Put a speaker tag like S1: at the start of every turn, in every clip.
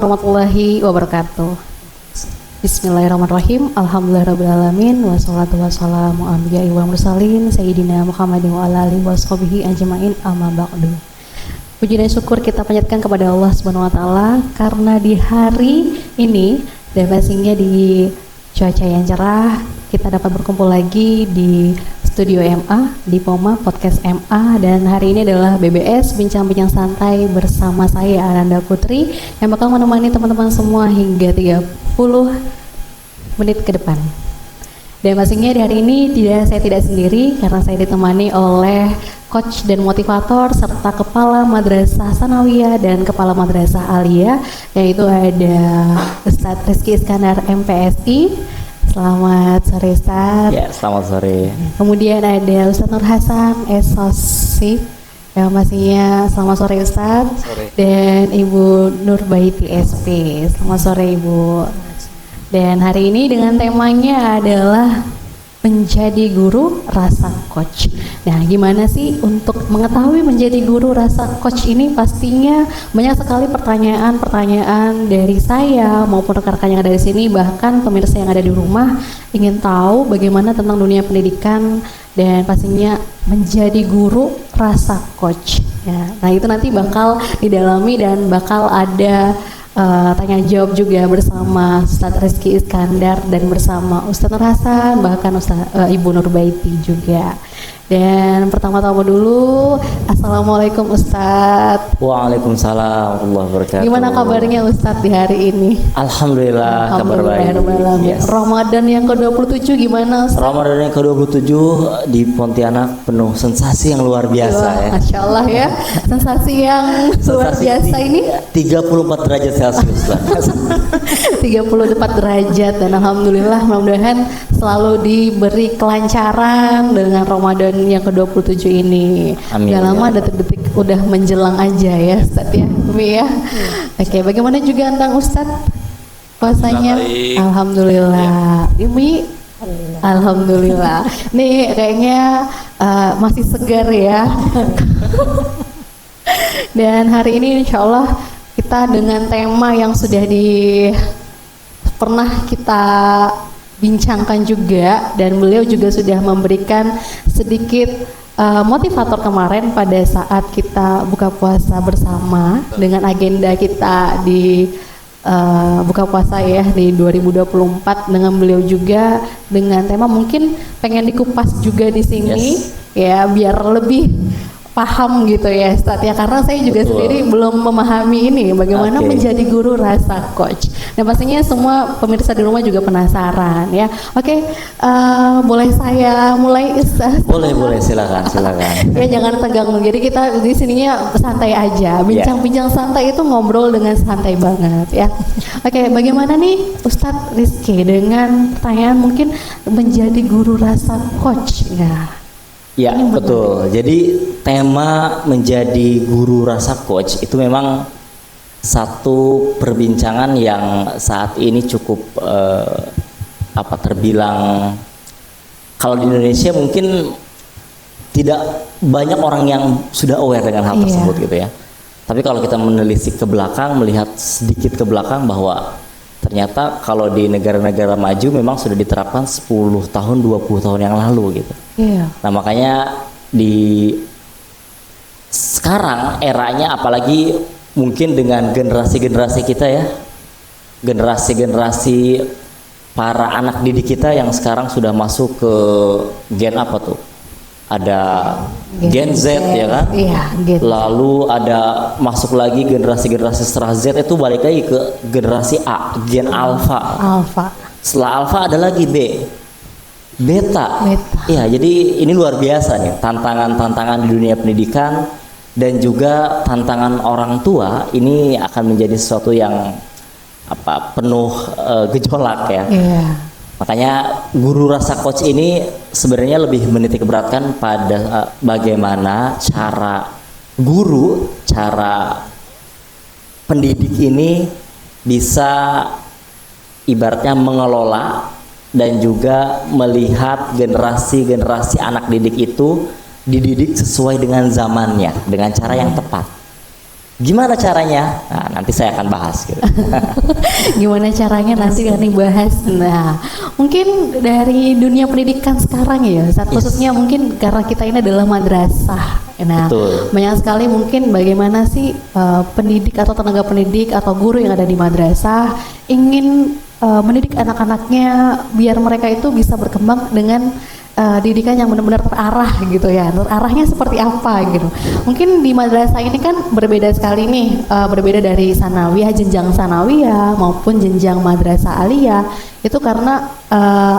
S1: warahmatullahi wabarakatuh. Bismillahirrahmanirrahim. Alhamdulillahirrabbilalamin. Wassalatu wassalamu anbiya'i wal mursalin Sayyidina Muhammadin wa ala alihi washabihi ajma'in amma ba'du. Puji dan syukur kita panjatkan kepada Allah Subhanahu wa taala karena di hari ini dan pastinya di cuaca yang cerah kita dapat berkumpul lagi di Studio MA di Poma Podcast MA, dan hari ini adalah BBS Bincang-Bincang Santai bersama saya Ananda Putri yang bakal menemani teman-teman semua hingga 30 menit ke depan. Dan pastinya di hari ini saya tidak sendiri karena saya ditemani oleh coach dan motivator serta kepala madrasah sanawiyah dan kepala madrasah aliyah, yaitu ada Ustadz Rizky Iskandar MPSI. Selamat sore Ustadz.
S2: Ya, selamat sore.
S1: Kemudian ada Ustadz Nur Hasan Esosi yang pastinya selamat sore Ustadz.
S2: Sore.
S1: Dan Ibu Nurbaiti SP. Selamat sore Ibu. Dan hari ini dengan temanya adalah menjadi guru rasa coach. Nah, gimana sih untuk mengetahui menjadi guru rasa coach ini? Pastinya banyak sekali pertanyaan-pertanyaan dari saya maupun rekan-rekan yang ada di sini, bahkan pemirsa yang ada di rumah ingin tahu bagaimana tentang dunia pendidikan dan pastinya menjadi guru rasa coach. Ya, nah itu nanti bakal didalami dan bakal ada tanya jawab juga bersama Ustadz Rizky Iskandar dan bersama Ustadz Nur Hasan, bahkan Ibu Nurbaiti juga. Dan pertama-tama dulu, Assalamualaikum Ustadz.
S2: Waalaikumsalam warahmatullahi wabarakatuh.
S1: Gimana kabarnya Ustadz di hari ini?
S2: Alhamdulillah, kabar baik.
S1: Yes. Ramadan yang ke-27 gimana Ustadz?
S2: Ramadan yang ke-27 di Pontianak penuh sensasi yang luar biasa.
S1: Wah,
S2: ya.
S1: Masya Allah ya, sensasi yang luar biasa ini.
S2: 34 derajat Celcius lah.
S1: 34 derajat, dan alhamdulillah mudah-mudahan selalu diberi kelancaran dengan Ramadan yang ke-27 ini.
S2: Amin.
S1: Gak lama, detik-detik udah menjelang aja ya Ustadz ya, Umi ya. Oke, bagaimana juga tentang Ustadz puasanya? Alhamdulillah. Umi? Alhamdulillah. Nih kayaknya masih segar ya. Dan hari ini insya Allah kita dengan tema yang sudah pernah kita bincangkan juga, dan beliau juga sudah memberikan sedikit motivator kemarin pada saat kita buka puasa bersama dengan agenda kita di buka puasa ya di 2024 dengan beliau juga dengan tema mungkin pengen dikupas juga di sini. Yes. Ya biar lebih paham gitu ya Ustadz ya, karena saya juga sendiri belum memahami ini bagaimana menjadi guru rasa coach. Dan pastinya semua pemirsa di rumah juga penasaran ya. Boleh saya mulai Ustadz?
S2: Boleh silakan.
S1: Ya jangan tegang, jadi kita di sininya santai aja, bincang-bincang santai itu ngobrol dengan santai banget ya. Bagaimana nih Ustadz Rizky dengan pertanyaan mungkin menjadi guru rasa coach ya?
S2: Ya betul. Jadi tema menjadi guru rasa coach itu memang satu perbincangan yang saat ini cukup terbilang, kalau di Indonesia mungkin tidak banyak orang yang sudah aware dengan hal tersebut gitu ya. Tapi kalau kita menelisik ke belakang, melihat sedikit ke belakang bahwa ternyata kalau di negara-negara maju memang sudah diterapkan 10 tahun, 20 tahun yang lalu gitu. Nah makanya di sekarang eranya, apalagi mungkin dengan generasi-generasi kita ya, generasi-generasi para anak didik kita yang sekarang sudah masuk ke gen apa tuh? Ada Gen Z ya kan? Iya, lalu ada masuk lagi generasi-generasi setelah Z, itu balik lagi ke generasi A, gen Alpha. Setelah Alpha ada lagi Beta. Ya, jadi ini luar biasa nih tantangan-tantangan di dunia pendidikan dan juga tantangan orang tua. Ini akan menjadi sesuatu yang penuh gejolak ya. Makanya guru rasa coach ini sebenarnya lebih menitik beratkan pada bagaimana cara pendidik ini bisa ibaratnya mengelola dan juga melihat generasi-generasi anak didik itu dididik sesuai dengan zamannya, dengan cara yang tepat. Gimana caranya? Nah, nanti saya akan bahas gitu.
S1: Gimana caranya nanti kami bahas. Nah, mungkin dari dunia pendidikan sekarang ya, saat khususnya mungkin karena kita ini adalah madrasah. Nah,
S2: Betul.
S1: banyak sekali mungkin bagaimana sih pendidik atau tenaga pendidik atau guru yang ada di madrasah ingin mendidik anak-anaknya biar mereka itu bisa berkembang dengan didikan yang benar-benar terarah gitu ya. Terarahnya seperti apa gitu. Mungkin di madrasah ini kan berbeda sekali nih, berbeda dari sanawiyah, jenjang sanawiyah maupun jenjang madrasah aliyah. Itu karena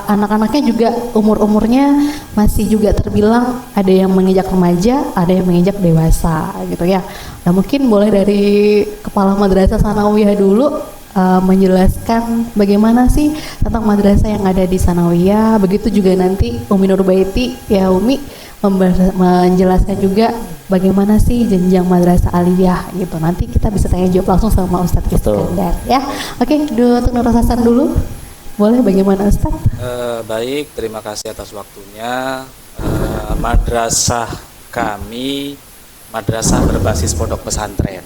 S1: anak-anaknya juga umur-umurnya masih juga terbilang ada yang menginjak remaja, ada yang menginjak dewasa gitu ya. Nah, mungkin boleh dari kepala madrasah sanawiyah dulu menjelaskan bagaimana sih tentang madrasah yang ada di sanawiyah. Begitu juga nanti Umi Nurbaiti ya Umi menjelaskan juga bagaimana sih jenjang madrasah aliyah gitu. Nanti kita bisa tanya jawab langsung sama Ustadz Iskandar ya. Oke, untuk Nur Hasan dulu. Boleh bagaimana Ustadz?
S3: Baik, terima kasih atas waktunya. Madrasah kami madrasah berbasis pondok pesantren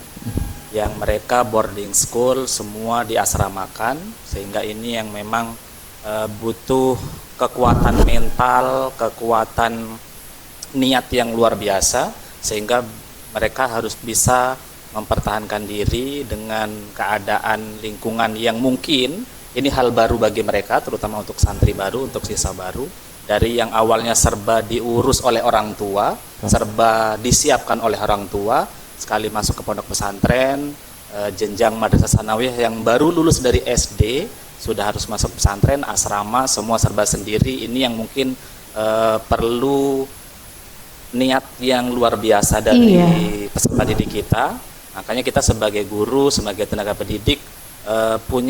S3: yang mereka boarding school semua diasramakan, sehingga ini yang memang butuh kekuatan mental, kekuatan niat yang luar biasa, sehingga mereka harus bisa mempertahankan diri dengan keadaan lingkungan yang mungkin ini hal baru bagi mereka, terutama untuk santri baru, untuk siswa baru, dari yang awalnya serba diurus oleh orang tua, serba disiapkan oleh orang tua, sekali masuk ke pondok pesantren, jenjang madrasah sanawiyah yang baru lulus dari SD sudah harus masuk pesantren, asrama, semua serba sendiri. Ini yang mungkin perlu niat yang luar biasa dari peserta didik kita. Makanya kita sebagai guru, sebagai tenaga pendidik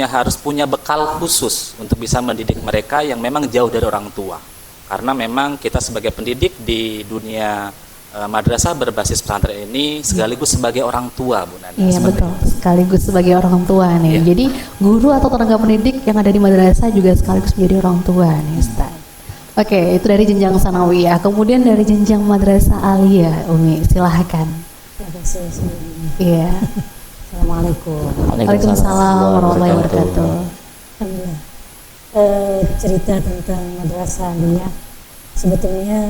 S3: harus punya bekal khusus untuk bisa mendidik mereka yang memang jauh dari orang tua. Karena memang kita sebagai pendidik di dunia madrasah berbasis pesantren ini sekaligus sebagai orang tua, Bu Nanda.
S1: Iya betul, sekaligus sebagai orang tua nih.
S3: Ya.
S1: Jadi guru atau tenaga pendidik yang ada di madrasah juga sekaligus menjadi orang tua nih Ustaz. Oke, itu dari jenjang sanawiyah. Kemudian dari jenjang madrasah aliyah, Umi, silahkan.
S4: Terima kasih sebelumnya.
S1: Iya.
S4: Assalamualaikum.
S1: Waalaikumsalam warahmatullahi wabarakatuh.
S4: Alhamdulillah. Cerita tentang madrasah aliyah sebetulnya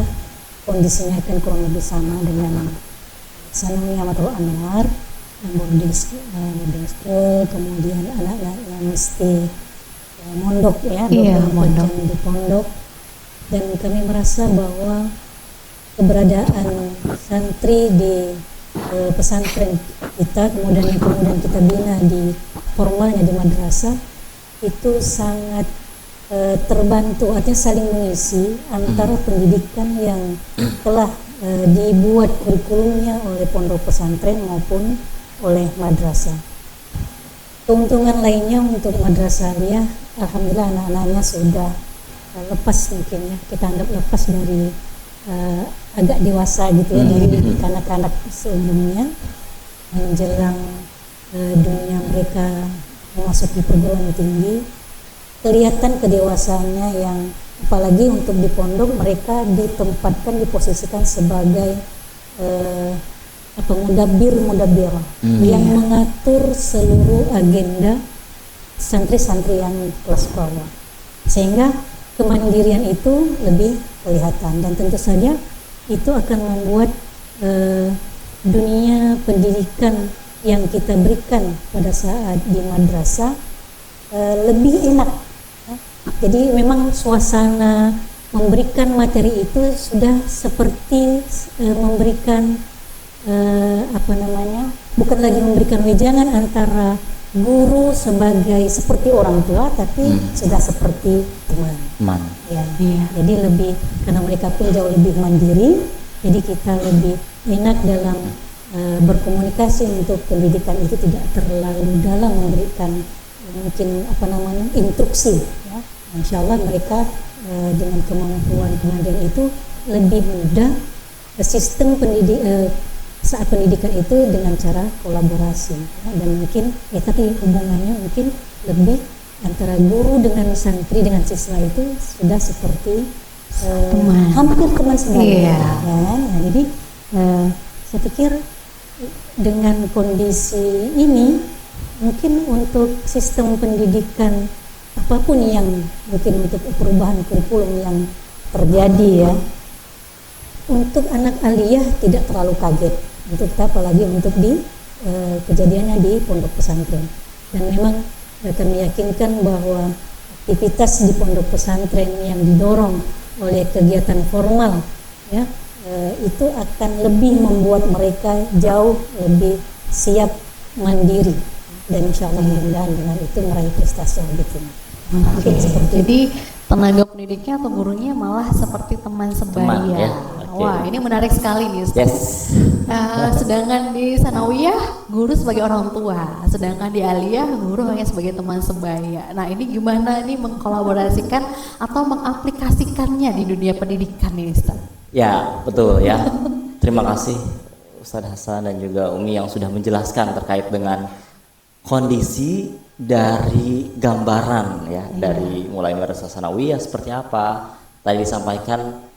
S4: kondisinya kan kurang lebih sama dengan sanawiyah Matul Anwar, boarding school, kemudian anak-anaknya mesti mondok ya, 24 jam di pondok. Dan kami merasa bahwa keberadaan santri di pesantren kita, kemudian kita bina di formalnya di madrasah, itu sangat terbantu, artinya saling mengisi antara pendidikan yang telah dibuat kurikulumnya oleh pondok pesantren maupun oleh madrasah. Keuntungan lainnya untuk madrasah aliyah, alhamdulillah anak-anaknya sudah lepas, mungkin ya kita anggap lepas dari agak dewasa gitu ya, dari kanak-kanak sebelumnya menjelang dunia mereka memasuki perguruan tinggi. Kelihatan kedewasaannya yang apalagi untuk di pondok mereka ditempatkan, diposisikan sebagai mudabbir yang mengatur seluruh agenda santri-santri yang kelas bawah, sehingga kemandirian itu lebih kelihatan. Dan tentu saja itu akan membuat dunia pendidikan yang kita berikan pada saat di madrasah lebih enak. Jadi memang suasana memberikan materi itu sudah seperti memberikan bukan lagi memberikan wejangan antara guru seperti orang tua, tapi sudah seperti teman. Ya. Jadi lebih, karena mereka pun jauh lebih mandiri, jadi kita lebih enak dalam berkomunikasi untuk pendidikan itu tidak terlalu dalam memberikan mungkin instruksi ya. Insya Allah mereka dengan kemampuan itu lebih mudah sistem saat pendidikan itu dengan cara kolaborasi ya. Dan mungkin tadi hubungannya mungkin lebih antara guru dengan santri dengan siswa itu sudah seperti hampir teman sendiri ya. Nah, jadi saya pikir dengan kondisi ini mungkin untuk sistem pendidikan apapun yang mungkin untuk perubahan kurikulum yang terjadi ya, untuk anak aliyah tidak terlalu kaget untuk kita, apalagi untuk di kejadiannya di pondok pesantren. Dan memang kami yakinkan bahwa aktivitas di pondok pesantren yang didorong oleh kegiatan formal ya, itu akan lebih membuat mereka jauh lebih siap mandiri, dan insya Allah mudah-mudahan dengan itu meraih prestasi yang lebih tinggi. Mungkin seperti
S1: jadi tenaga pendidiknya atau gurunya malah seperti teman sebaya.
S2: Ya?
S1: Wah, ini menarik sekali nih Ustaz.
S2: Yes.
S1: Sedangkan di sanawiyah guru sebagai orang tua, sedangkan di aliyah guru hanya sebagai teman sebaya. Nah, ini gimana nih mengkolaborasikan atau mengaplikasikannya di dunia pendidikan ini Ustaz?
S2: Ya, betul ya. Terima kasih Ustaz Hasan dan juga Umi yang sudah menjelaskan terkait dengan kondisi dari gambaran ya, dari mulai madrasah sanawiyah seperti apa. Tadi disampaikan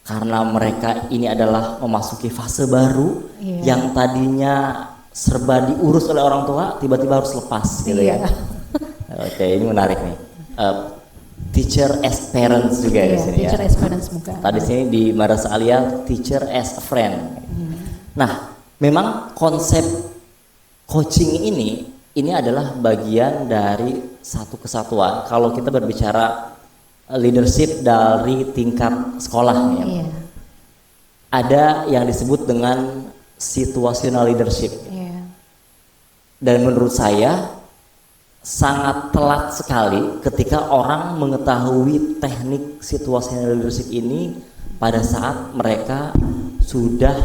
S2: karena mereka ini adalah memasuki fase baru yang tadinya serba diurus oleh orang tua, tiba-tiba harus lepas gitu ya. Oke, ini menarik nih. Teacher as parents juga di sini ya.
S1: Teacher as parents bukan.
S2: Tadi sini di madrasah aliyah teacher as a friend. Nah, memang konsep coaching ini adalah bagian dari satu kesatuan. Kalau kita berbicara leadership dari tingkat sekolah ya. Ada yang disebut dengan situational leadership. Dan menurut saya sangat telat sekali ketika orang mengetahui teknik situational leadership ini pada saat mereka sudah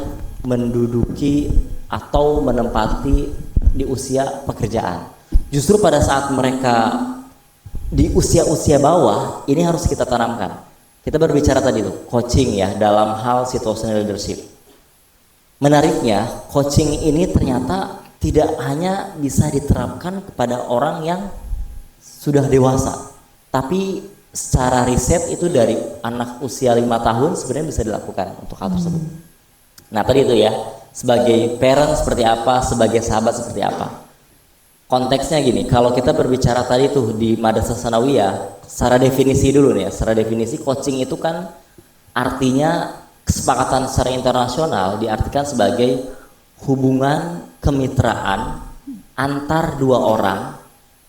S2: menduduki atau menempati di usia pekerjaan. Justru pada saat mereka di usia-usia bawah ini harus kita tanamkan. Kita berbicara tadi tuh coaching ya dalam hal situational leadership. Menariknya coaching ini ternyata tidak hanya bisa diterapkan kepada orang yang sudah dewasa, tapi secara riset itu dari anak usia 5 tahun sebenarnya bisa dilakukan untuk hal tersebut. Nah tadi itu ya, sebagai parent seperti apa, sebagai sahabat seperti apa. Konteksnya gini, kalau kita berbicara tadi tuh di madrasah sanawiyah, secara definisi dulu nih ya, secara definisi coaching itu kan artinya kesepakatan secara internasional diartikan sebagai hubungan kemitraan antar dua orang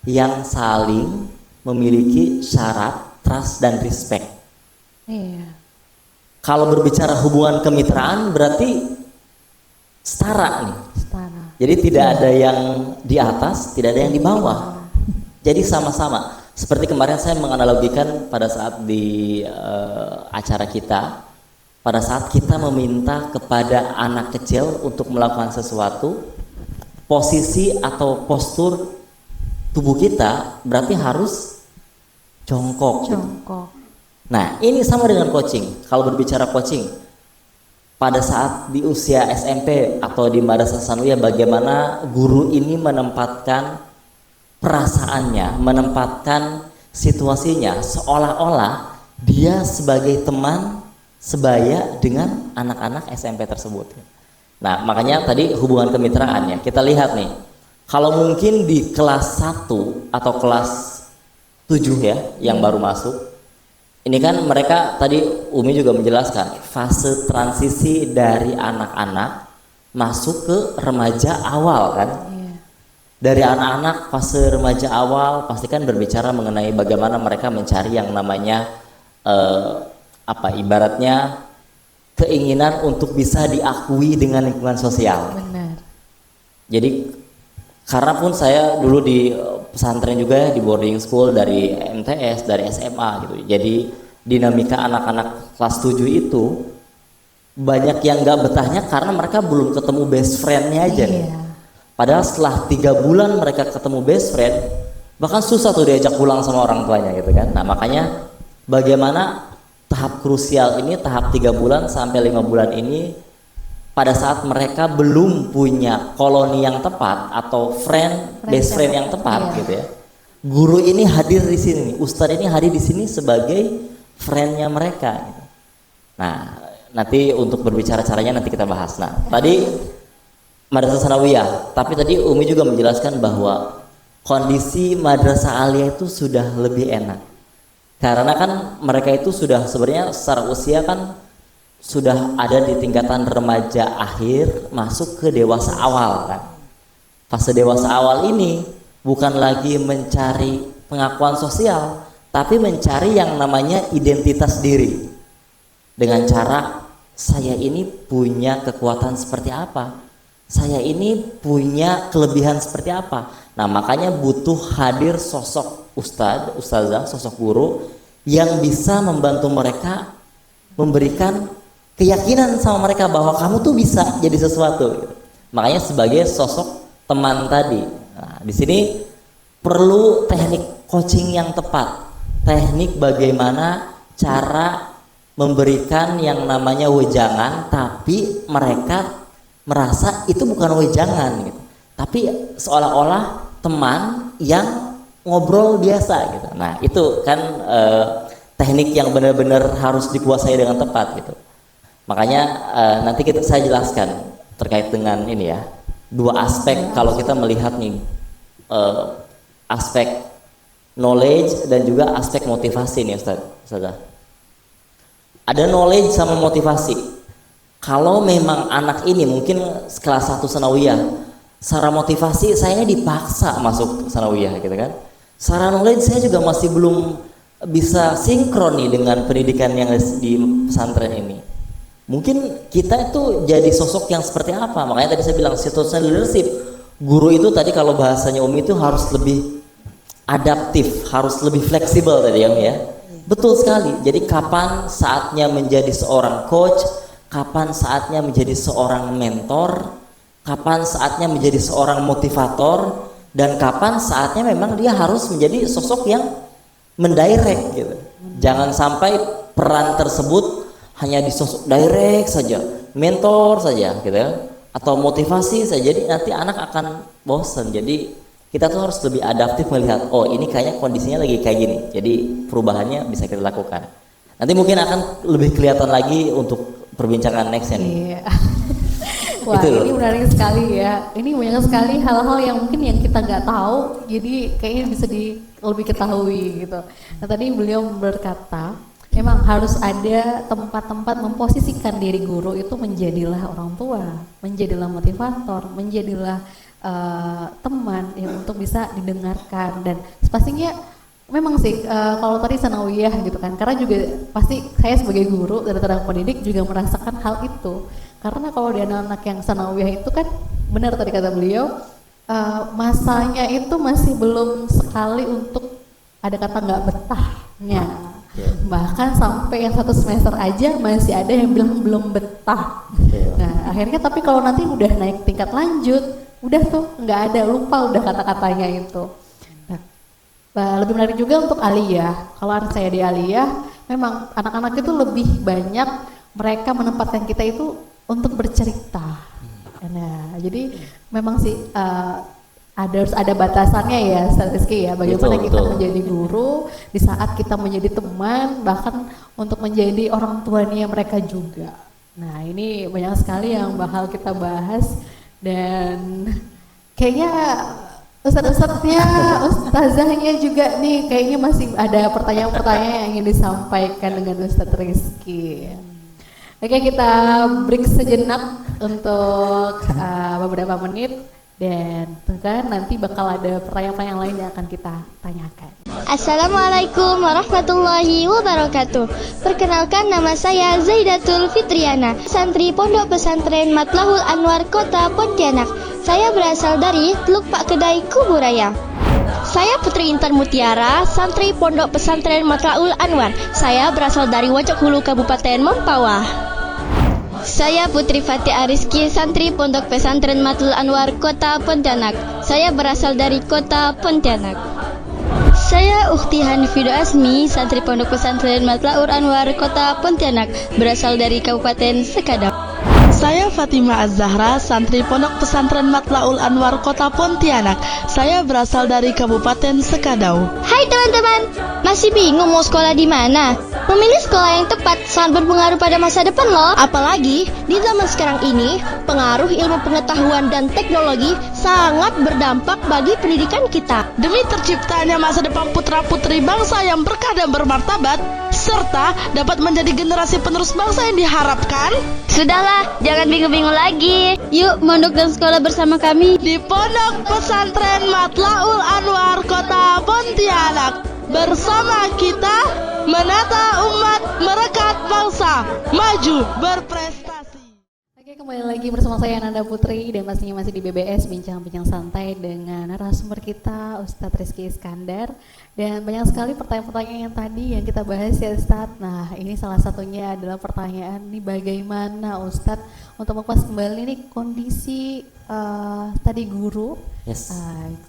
S2: yang saling memiliki syarat trust dan respect. Kalau berbicara hubungan kemitraan berarti setara nih. Jadi tidak ada yang di atas, tidak ada yang di bawah. Jadi sama-sama. Seperti kemarin saya menganalogikan pada saat di acara kita, pada saat kita meminta kepada anak kecil untuk melakukan sesuatu, posisi atau postur tubuh kita berarti harus jongkok. Nah, ini sama dengan coaching. Kalau berbicara coaching, pada saat di usia SMP atau di madrasah sanawiyah, bagaimana guru ini menempatkan perasaannya, menempatkan situasinya seolah-olah dia sebagai teman sebaya dengan anak-anak SMP tersebut. Nah, makanya tadi hubungan kemitraannya kita lihat nih. Kalau mungkin di kelas 1 atau kelas 7 ya yang baru masuk, ini kan mereka tadi Umi juga menjelaskan fase transisi dari anak-anak masuk ke remaja awal kan. Dari anak-anak fase remaja awal pasti kan berbicara mengenai bagaimana mereka mencari yang namanya ibaratnya keinginan untuk bisa diakui dengan lingkungan sosial.
S1: Benar.
S2: Jadi karena pun saya dulu di pesantren juga di boarding school dari MTS, dari SMA gitu. Jadi dinamika anak-anak kelas 7 itu banyak yang gak betahnya karena mereka belum ketemu best friend-nya aja nih. Padahal setelah 3 bulan mereka ketemu best friend, bahkan susah tuh diajak pulang sama orang tuanya gitu kan. Nah makanya bagaimana tahap krusial ini, tahap 3 bulan sampai 5 bulan ini, pada saat mereka belum punya koloni yang tepat atau best friend yang tepat gitu ya. Guru ini hadir di sini, ustadz ini hadir di sini sebagai friendnya mereka. Gitu. Nah, nanti untuk berbicara caranya nanti kita bahas. Nah, tadi madrasah sanawiyah. Tapi tadi Umi juga menjelaskan bahwa kondisi madrasah aliyah itu sudah lebih enak. Karena kan mereka itu sudah sebenarnya secara usia kan sudah ada di tingkatan remaja akhir masuk ke dewasa awal kan. Fase dewasa awal ini bukan lagi mencari pengakuan sosial, tapi mencari yang namanya identitas diri. Dengan cara saya ini punya kekuatan seperti apa, saya ini punya kelebihan seperti apa. Nah makanya butuh hadir sosok ustazah, sosok guru yang bisa membantu mereka, memberikan keyakinan sama mereka bahwa kamu tuh bisa jadi sesuatu gitu. Makanya sebagai sosok teman tadi. Nah, di sini perlu teknik coaching yang tepat, teknik bagaimana cara memberikan yang namanya wejangan, tapi mereka merasa itu bukan wejangan gitu, tapi seolah-olah teman yang ngobrol biasa gitu. Nah itu kan teknik yang benar-benar harus dikuasai dengan tepat gitu. Makanya nanti saya jelaskan terkait dengan ini ya, dua aspek kalau kita melihat nih, aspek knowledge dan juga aspek motivasi nih Ustazah. Ada knowledge sama motivasi. Kalau memang anak ini mungkin kelas 1 sanawiyah, secara motivasi saya dipaksa masuk sanawiyah gitu kan. Secara knowledge saya juga masih belum bisa sinkron nih dengan pendidikan yang di pesantren ini. Mungkin kita itu jadi sosok yang seperti apa? Makanya tadi saya bilang situational leadership. Guru itu tadi kalau bahasanya Umi itu harus lebih adaptif, harus lebih fleksibel tadi ya. Betul sekali. Jadi kapan saatnya menjadi seorang coach, kapan saatnya menjadi seorang mentor, kapan saatnya menjadi seorang motivator, dan kapan saatnya memang dia harus menjadi sosok yang mendirect gitu. Jangan sampai peran tersebut hanya di sosok direct saja, mentor saja gitu ya, atau motivasi saja. Jadi nanti anak akan bosan. Jadi kita tuh harus lebih adaptif melihat, oh ini kayaknya kondisinya lagi kayak gini, jadi perubahannya bisa kita lakukan. Nanti mungkin akan lebih kelihatan lagi untuk perbincangan nextnya nih.
S1: Iya. Wah itu ini menarik sekali ya. Ini banyak sekali hal-hal yang mungkin yang kita nggak tahu, jadi kayaknya bisa lebih ketahui gitu. Nah tadi beliau berkata, memang harus ada tempat-tempat memposisikan diri guru itu menjadilah orang tua, menjadilah motivator, menjadilah teman yang untuk bisa didengarkan. Dan pastinya memang sih kalau tadi sanawiyah gitu kan, karena juga pasti saya sebagai guru dan tenaga pendidik juga merasakan hal itu. Karena kalau di anak-anak yang sanawiyah itu kan benar tadi kata beliau, masanya itu masih belum sekali untuk ada kata nggak betahnya. Bahkan sampai yang 1 semester aja masih ada yang bilang belum betah. Nah akhirnya tapi kalau nanti udah naik tingkat lanjut, udah tuh nggak ada, lupa udah kata-katanya itu. Nah, lebih menarik juga untuk aliyah. Kalau anak saya di aliyah, memang anak-anak itu lebih banyak mereka menempatkan kita itu untuk bercerita. Nah jadi memang sih harus ada batasannya ya, Rizky ya, bagaimana kita menjadi guru di saat kita menjadi teman, bahkan untuk menjadi orang tuanya mereka juga. Nah ini banyak sekali yang bakal kita bahas, dan kayaknya ustazahnya juga nih kayaknya masih ada pertanyaan-pertanyaan yang ingin disampaikan dengan Ustaz Rizky. Oke, kita break sejenak untuk beberapa menit, dan kan nanti bakal ada pertanyaan-pertanyaan lain yang akan kita tanyakan.
S5: Assalamualaikum warahmatullahi wabarakatuh. Perkenalkan, nama saya Zaidatul Fitriana, santri Pondok Pesantren Matlahul Anwar Kota Pontianak. Saya berasal dari Teluk Pak Kedai Kuburaya. Saya Putri Intan Mutiara, santri Pondok Pesantren Matlahul Anwar. Saya berasal dari Wajak Hulu Kabupaten Mempawah. Saya Putri Fatih Ariski, santri Pondok Pesantren Matlahul Anwar Kota Pontianak. Saya berasal dari Kota Pontianak. Saya Ukhti Hanifido Asmi, santri Pondok Pesantren Matlahul Anwar Kota Pontianak, berasal dari Kabupaten Sekadau.
S6: Saya Fatima Az-Zahra, santri Pondok Pesantren Matlahul Anwar Kota Pontianak. Saya berasal dari Kabupaten Sekadau.
S5: Hai teman-teman, masih bingung mau sekolah di mana? Memilih sekolah yang tepat sangat berpengaruh pada masa depan loh.
S7: Apalagi di zaman sekarang ini, pengaruh ilmu pengetahuan dan teknologi sangat berdampak bagi pendidikan kita.
S6: Demi terciptanya masa depan putra-putri bangsa yang berkah dan bermartabat, serta dapat menjadi generasi penerus bangsa yang diharapkan.
S5: Sudahlah, jangan bingung-bingung lagi. Yuk mondok dan sekolah bersama kami
S6: Di Pondok Pesantren Matlaul Anwar Kota Pontianak. Bersama kita menata umat, merekat bangsa, maju berprestasi.
S1: Oke, kembali lagi bersama saya Nanda Putri dan pastinya masih di BBS Bincang-Bincang Santai dengan narasumber kita Ustadz Rizky Iskandar. Dan banyak sekali pertanyaan-pertanyaan yang tadi yang kita bahas ya Ustadz. Nah, ini salah satunya adalah pertanyaan nih, bagaimana Ustadz untuk mengupas kembali nih kondisi tadi guru.
S2: Yes.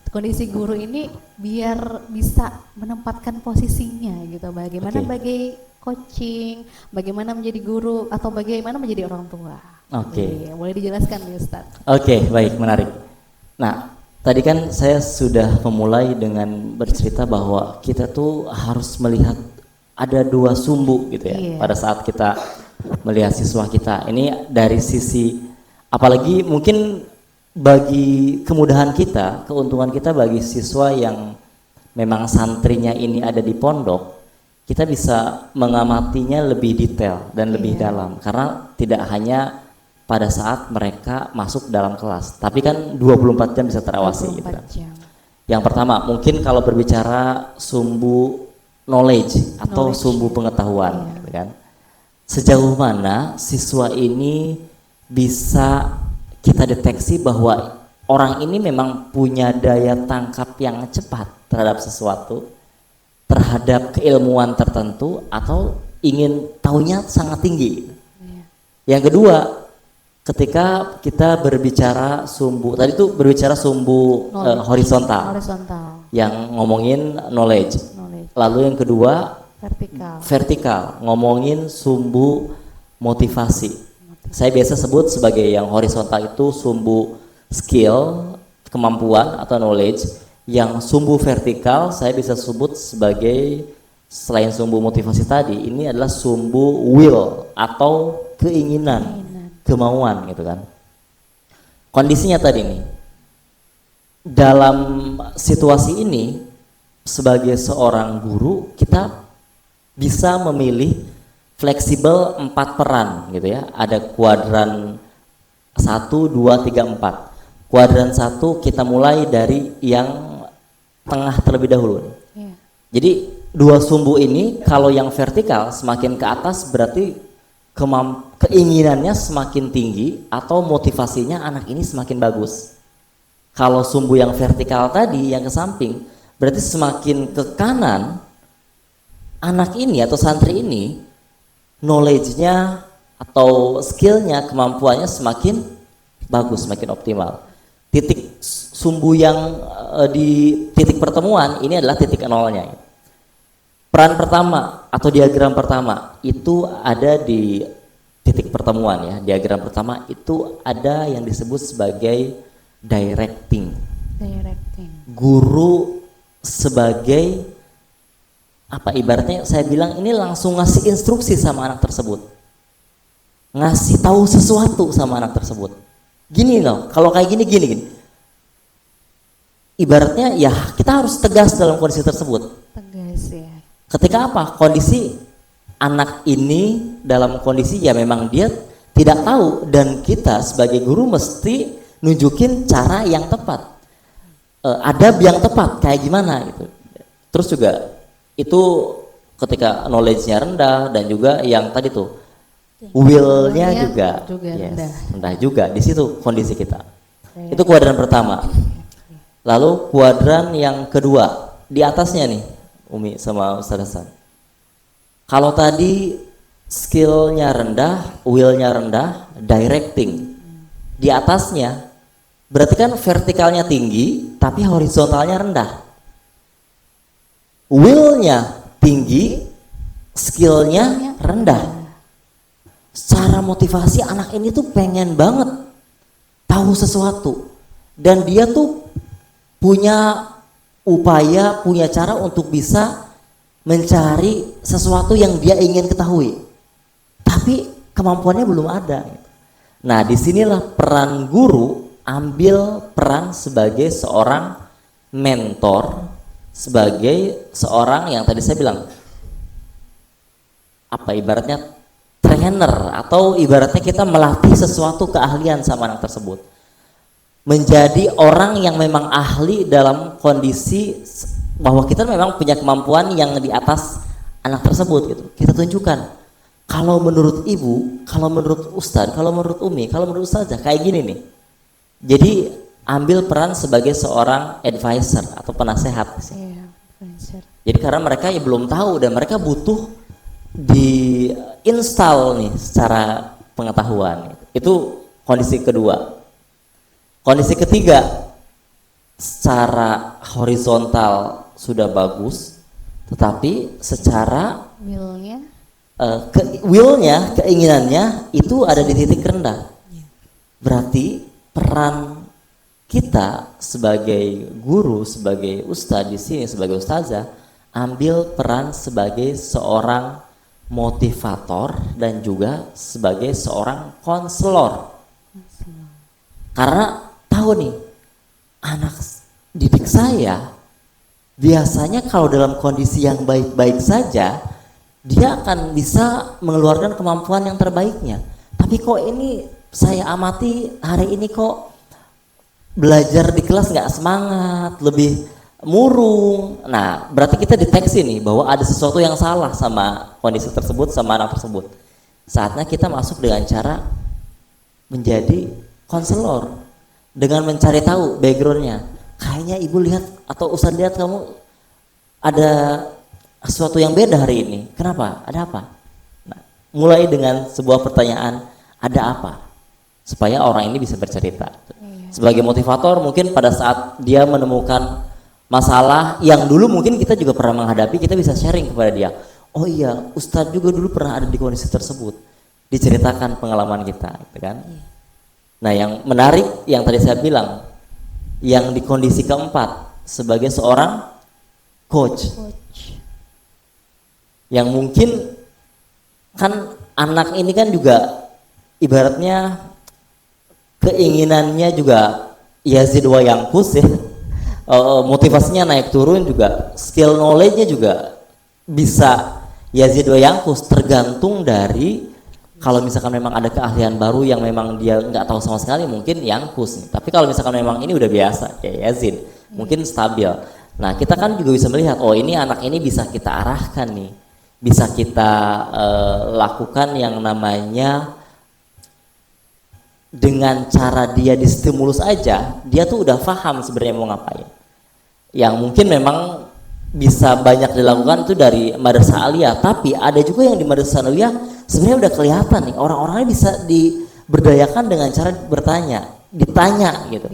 S1: Kondisi guru ini biar bisa menempatkan posisinya gitu. Bagaimana sebagai coaching, bagaimana menjadi guru atau bagaimana menjadi orang tua.
S2: Oke.
S1: Boleh dijelaskan nih Ustadz?
S2: Oke, baik, menarik. Nah, tadi kan saya sudah memulai dengan bercerita bahwa kita tuh harus melihat ada dua sumbu gitu ya. Pada saat kita melihat siswa kita. Ini dari sisi, apalagi mungkin bagi kemudahan kita, keuntungan kita bagi siswa yang memang santrinya ini ada di pondok, kita bisa mengamatinya lebih detail dan lebih dalam, karena tidak hanya pada saat mereka masuk dalam kelas, tapi kan 24 jam bisa terawasi gitu kan. Yang pertama, mungkin kalau berbicara sumbu knowledge atau sumbu pengetahuan gitu kan. Sejauh mana siswa ini bisa kita deteksi bahwa orang ini memang punya daya tangkap yang cepat terhadap sesuatu, terhadap keilmuan tertentu, atau ingin tahunya sangat tinggi. Yang kedua, ketika kita berbicara sumbu, tadi itu berbicara sumbu horizontal, yang ngomongin knowledge. Lalu yang kedua vertikal, ngomongin sumbu motivasi. Saya biasa sebut sebagai yang horizontal itu sumbu skill, kemampuan atau knowledge. Yang sumbu vertikal saya bisa sebut sebagai, selain sumbu motivasi tadi, ini adalah sumbu will atau keinginan, kemauan gitu kan. Kondisinya tadi nih, dalam situasi ini sebagai seorang guru kita bisa memilih fleksibel 4 peran gitu ya. Ada kuadran 1, 2, 3, 4. Kuadran 1 kita mulai dari yang tengah terlebih dahulu. Jadi dua sumbu ini, kalau yang vertikal semakin ke atas berarti keinginannya semakin tinggi atau motivasinya anak ini semakin bagus. Kalau sumbu yang vertikal tadi yang ke samping berarti semakin ke kanan, anak ini atau santri ini knowledge-nya atau skill-nya, kemampuannya semakin bagus, semakin optimal. Titik sumbu yang di titik pertemuan ini adalah titik nolnya. Peran pertama atau diagram pertama itu ada di titik pertemuan ya. Diagram pertama itu ada yang disebut sebagai directing. Guru sebagai apa, ibaratnya saya bilang ini langsung ngasih instruksi sama anak tersebut, ngasih tahu sesuatu sama anak tersebut. Gini loh, kalau kayak gini. Ibaratnya ya kita harus tegas dalam kondisi tersebut. Tegas ya. Ketika apa? Kondisi anak ini dalam kondisi ya memang dia tidak tahu, dan kita sebagai guru mesti nunjukin cara yang tepat, adab yang tepat kayak gimana gitu. Terus juga itu ketika knowledge-nya rendah, dan juga yang tadi tuh will-nya juga rendah juga. Di situ kondisi kita. Itu kuadran pertama. Lalu kuadran yang kedua, di atasnya nih Umi sama Ustaz Hasan. Kalau tadi skill-nya rendah, will-nya rendah, directing. Di atasnya berarti kan vertikalnya tinggi tapi horizontalnya rendah. Will-nya tinggi, skill-nya rendah. Secara motivasi anak ini tuh pengen banget tahu sesuatu, dan dia tuh punya upaya, punya cara untuk bisa mencari sesuatu yang dia ingin ketahui, tapi kemampuannya belum ada. Nah, disinilah peran guru ambil peran sebagai seorang mentor, sebagai seorang yang tadi saya bilang apa ibaratnya trainer, atau ibaratnya kita melatih sesuatu keahlian sama anak tersebut, menjadi orang yang memang ahli dalam kondisi bahwa kita memang punya kemampuan yang di atas anak tersebut gitu. Kita tunjukkan, kalau menurut ibu, kalau menurut ustadz, kalau menurut umi, kalau menurut ustazah kayak gini nih. Jadi ambil peran sebagai seorang advisor atau penasehat. Jadi karena mereka ya belum tahu dan mereka butuh di install nih secara pengetahuan. Itu kondisi kedua. Kondisi ketiga, secara horizontal sudah bagus, tetapi secara willnya, keinginannya itu ada di titik rendah. Berarti peran kita sebagai guru, sebagai ustadz di sini, sebagai ustazah, ambil peran sebagai seorang motivator dan juga sebagai seorang konselor. Karena tahu nih, anak didik saya biasanya kalau dalam kondisi yang baik-baik saja dia akan bisa mengeluarkan kemampuan yang terbaiknya. Tapi kok ini saya amati hari ini kok belajar di kelas nggak semangat, lebih murung. Nah, berarti kita deteksi nih bahwa ada sesuatu yang salah sama kondisi tersebut, sama anak tersebut. Saatnya kita masuk dengan cara menjadi konselor, dengan mencari tahu backgroundnya. Kayaknya ibu lihat atau ustadz lihat kamu ada sesuatu yang beda hari ini. Kenapa? Ada apa? Nah, mulai dengan sebuah pertanyaan, ada apa? Supaya orang ini bisa bercerita. Sebagai motivator, mungkin pada saat dia menemukan masalah yang dulu mungkin kita juga pernah menghadapi, kita bisa sharing kepada dia. Oh iya, ustadz juga dulu pernah ada di kondisi tersebut. Diceritakan pengalaman kita, gitu kan? Nah, yang menarik yang tadi saya bilang, yang di kondisi keempat sebagai seorang coach. Yang mungkin kan anak ini kan juga ibaratnya keinginannya juga yazid wa yanqus ya. Motivasinya naik turun juga, skill knowledge-nya juga bisa yazid wa yanqus, tergantung dari kalau misalkan memang ada keahlian baru yang memang dia nggak tahu sama sekali, mungkin yanqus. Tapi kalau misalkan memang ini udah biasa ya yazid, mungkin stabil. Nah, kita kan juga bisa melihat, oh ini anak ini bisa kita arahkan nih, bisa kita lakukan yang namanya dengan cara dia distimulus aja, dia tuh udah paham sebenarnya mau ngapain. Yang mungkin memang bisa banyak dilakukan itu dari madrasah aliyah, tapi ada juga yang di madrasah aliyah sebenarnya udah kelihatan nih orang-orangnya bisa diberdayakan dengan cara ditanya gitu.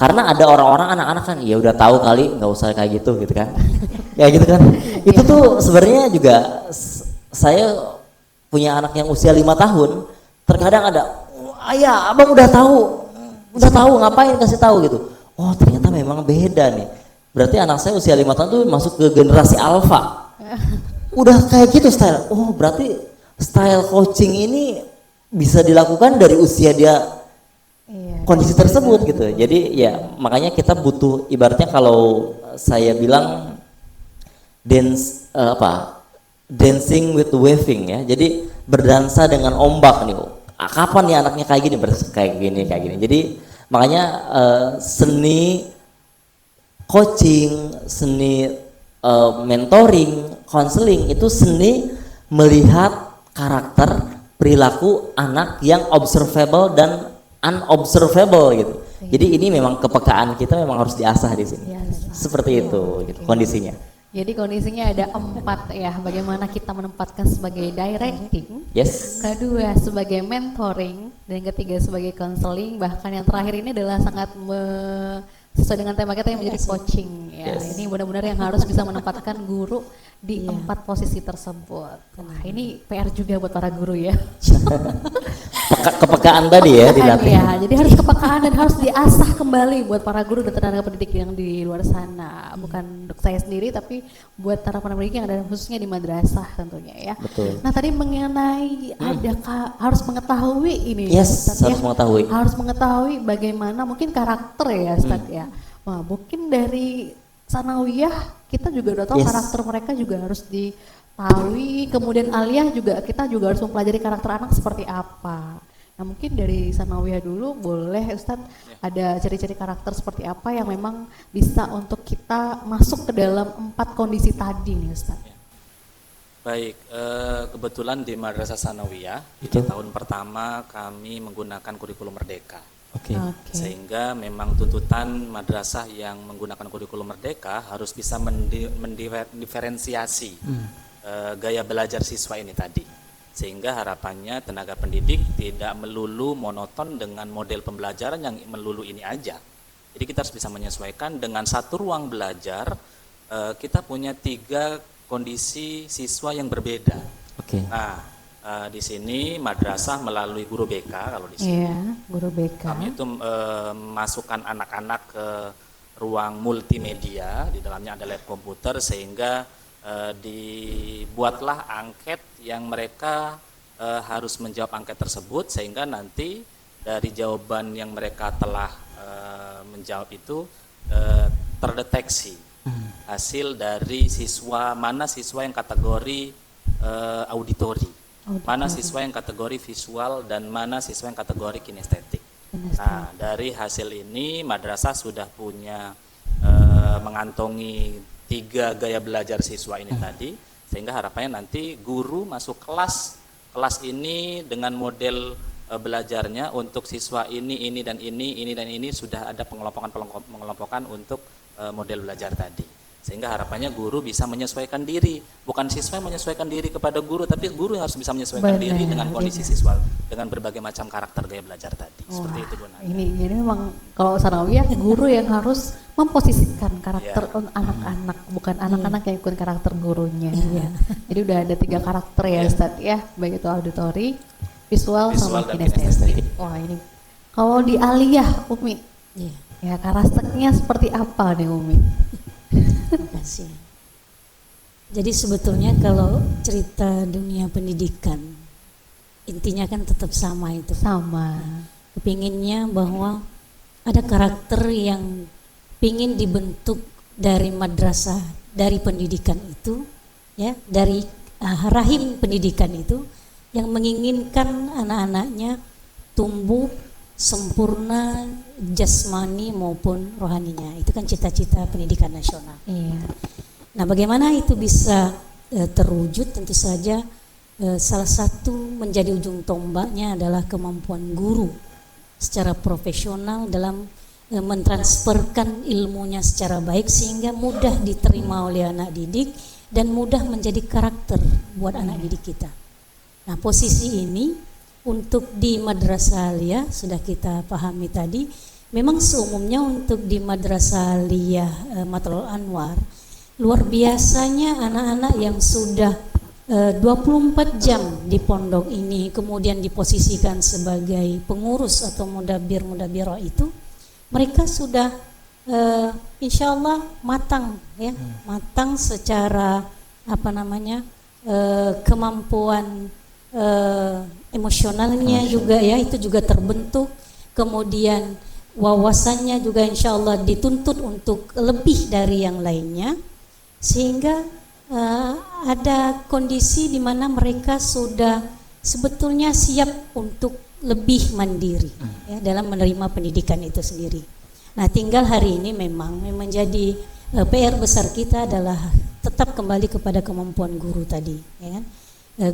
S2: Karena ada orang-orang anak-anak kan ya udah tahu kali, nggak usah kayak gitu kan. Ya gitu kan. Itu tuh sebenarnya juga saya punya anak yang usia 5 tahun, terkadang ada ayah, abang udah tahu ngapain kasih tahu gitu. Oh ternyata memang beda nih. Berarti anak saya usia 5 tahun tuh masuk ke generasi alfa. Udah kayak gitu style. Oh berarti style coaching ini bisa dilakukan dari usia dia kondisi tersebut gitu. Jadi ya makanya kita butuh, ibaratnya kalau saya bilang dancing with waving ya. Jadi berdansa dengan ombak nih. Kapan nih anaknya kayak gini. Jadi makanya seni coaching, seni mentoring, counseling itu seni melihat karakter, perilaku anak yang observable dan unobservable gitu. Jadi ini memang kepekaan kita memang harus diasah di sini. Seperti itu gitu, kondisinya.
S1: Jadi kondisinya ada 4 ya, bagaimana kita menempatkan sebagai directing, kedua sebagai mentoring, dan ketiga sebagai counseling, bahkan yang terakhir ini adalah sangat sesuai dengan tema kita yang menjadi coaching ya. Ini benar-benar yang harus bisa menempatkan guru di 4 posisi tersebut. Nah ini PR juga buat para guru ya.
S2: kepekaan tadi ya dilatih.
S1: Ya, jadi harus kepekaan dan harus diasah kembali buat para guru dan tenaga pendidik yang di luar sana. Bukan untuk saya sendiri tapi buat para pendidik yang ada khususnya di madrasah tentunya ya.
S2: Betul.
S1: Nah tadi mengenai harus mengetahui ini.
S2: Yes,
S1: Ustaz,
S2: harus mengetahui.
S1: Harus mengetahui bagaimana mungkin karakter ya Ustaz ya. Wah, mungkin dari sanawiyah kita juga udah tahu karakter mereka juga harus diketahui. Kemudian aliyah juga kita juga harus mempelajari karakter anak seperti apa. Nah mungkin dari sanawiyah dulu boleh Ustadz ada ciri-ciri karakter seperti apa yang memang bisa untuk kita masuk ke dalam 4 kondisi tadi nih Ustadz.
S3: Baik, kebetulan di Madrasah Sanawiyah di tahun pertama kami menggunakan kurikulum Merdeka. Sehingga memang tuntutan madrasah yang menggunakan kurikulum Merdeka harus bisa mendiferensiasi gaya belajar siswa ini tadi. Sehingga harapannya tenaga pendidik tidak melulu monoton dengan model pembelajaran yang melulu ini aja. Jadi kita harus bisa menyesuaikan dengan satu ruang belajar, kita punya 3 kondisi siswa yang berbeda. Nah, di sini madrasah melalui guru BK kalau di sini.
S1: Guru BK.
S3: Kami itu masukkan anak-anak ke ruang multimedia, di dalamnya ada lab komputer sehingga dibuatlah angket yang mereka harus menjawab angket tersebut sehingga nanti dari jawaban yang mereka telah menjawab itu terdeteksi hasil dari siswa mana siswa yang kategori auditori. Mana siswa yang kategori visual dan mana siswa yang kategori kinestetik. Nah, dari hasil ini madrasah sudah punya mengantongi 3 gaya belajar siswa ini tadi, sehingga harapannya nanti guru masuk kelas ini dengan model belajarnya untuk siswa ini dan ini sudah ada pengelompokan untuk model belajar tadi. Sehingga harapannya guru bisa menyesuaikan diri, bukan siswa yang menyesuaikan diri kepada guru, tapi guru yang harus bisa menyesuaikan diri dengan kondisi siswa, dengan berbagai macam karakter gaya belajar tadi. Seperti itu Bu Nana.
S1: Ini memang kalau sanawiyah guru yang harus memposisikan karakter anak-anak, bukan anak-anak yang ikut karakter gurunya. Jadi udah ada 3 karakter ya Ustaz ya, baik itu auditori, visual sama kinestetik. Wah ini kalau di aliyah Umi, ya karakternya seperti apa nih Umi?
S4: Terima kasih. Jadi sebetulnya kalau cerita dunia pendidikan intinya kan tetap sama itu. Kepinginnya bahwa ada karakter yang pingin dibentuk dari madrasah, dari pendidikan itu, ya, dari rahim pendidikan itu yang menginginkan anak-anaknya tumbuh sempurna jasmani maupun rohaninya. Itu kan cita-cita pendidikan nasional. Nah, bagaimana itu bisa terwujud? Tentu saja salah satu menjadi ujung tombaknya adalah kemampuan guru secara profesional dalam mentransferkan ilmunya secara baik sehingga mudah diterima oleh anak didik dan mudah menjadi karakter buat anak didik kita. Nah, posisi ini untuk di Madrasah Aliyah sudah kita pahami tadi, memang seumumnya untuk di Madrasah Aliyah Matlahul Anwar luar biasanya anak-anak yang sudah 24 jam di pondok ini kemudian diposisikan sebagai pengurus atau mudabir-mudabirah itu, mereka sudah insya Allah matang ya, matang secara kemampuan emosionalnya juga ya, itu juga terbentuk, kemudian wawasannya juga insya Allah dituntut untuk lebih dari yang lainnya, sehingga ada kondisi di mana mereka sudah sebetulnya siap untuk lebih mandiri ya, dalam menerima pendidikan itu sendiri. Nah, tinggal hari ini memang menjadi PR besar kita adalah tetap kembali kepada kemampuan guru tadi, ya kan?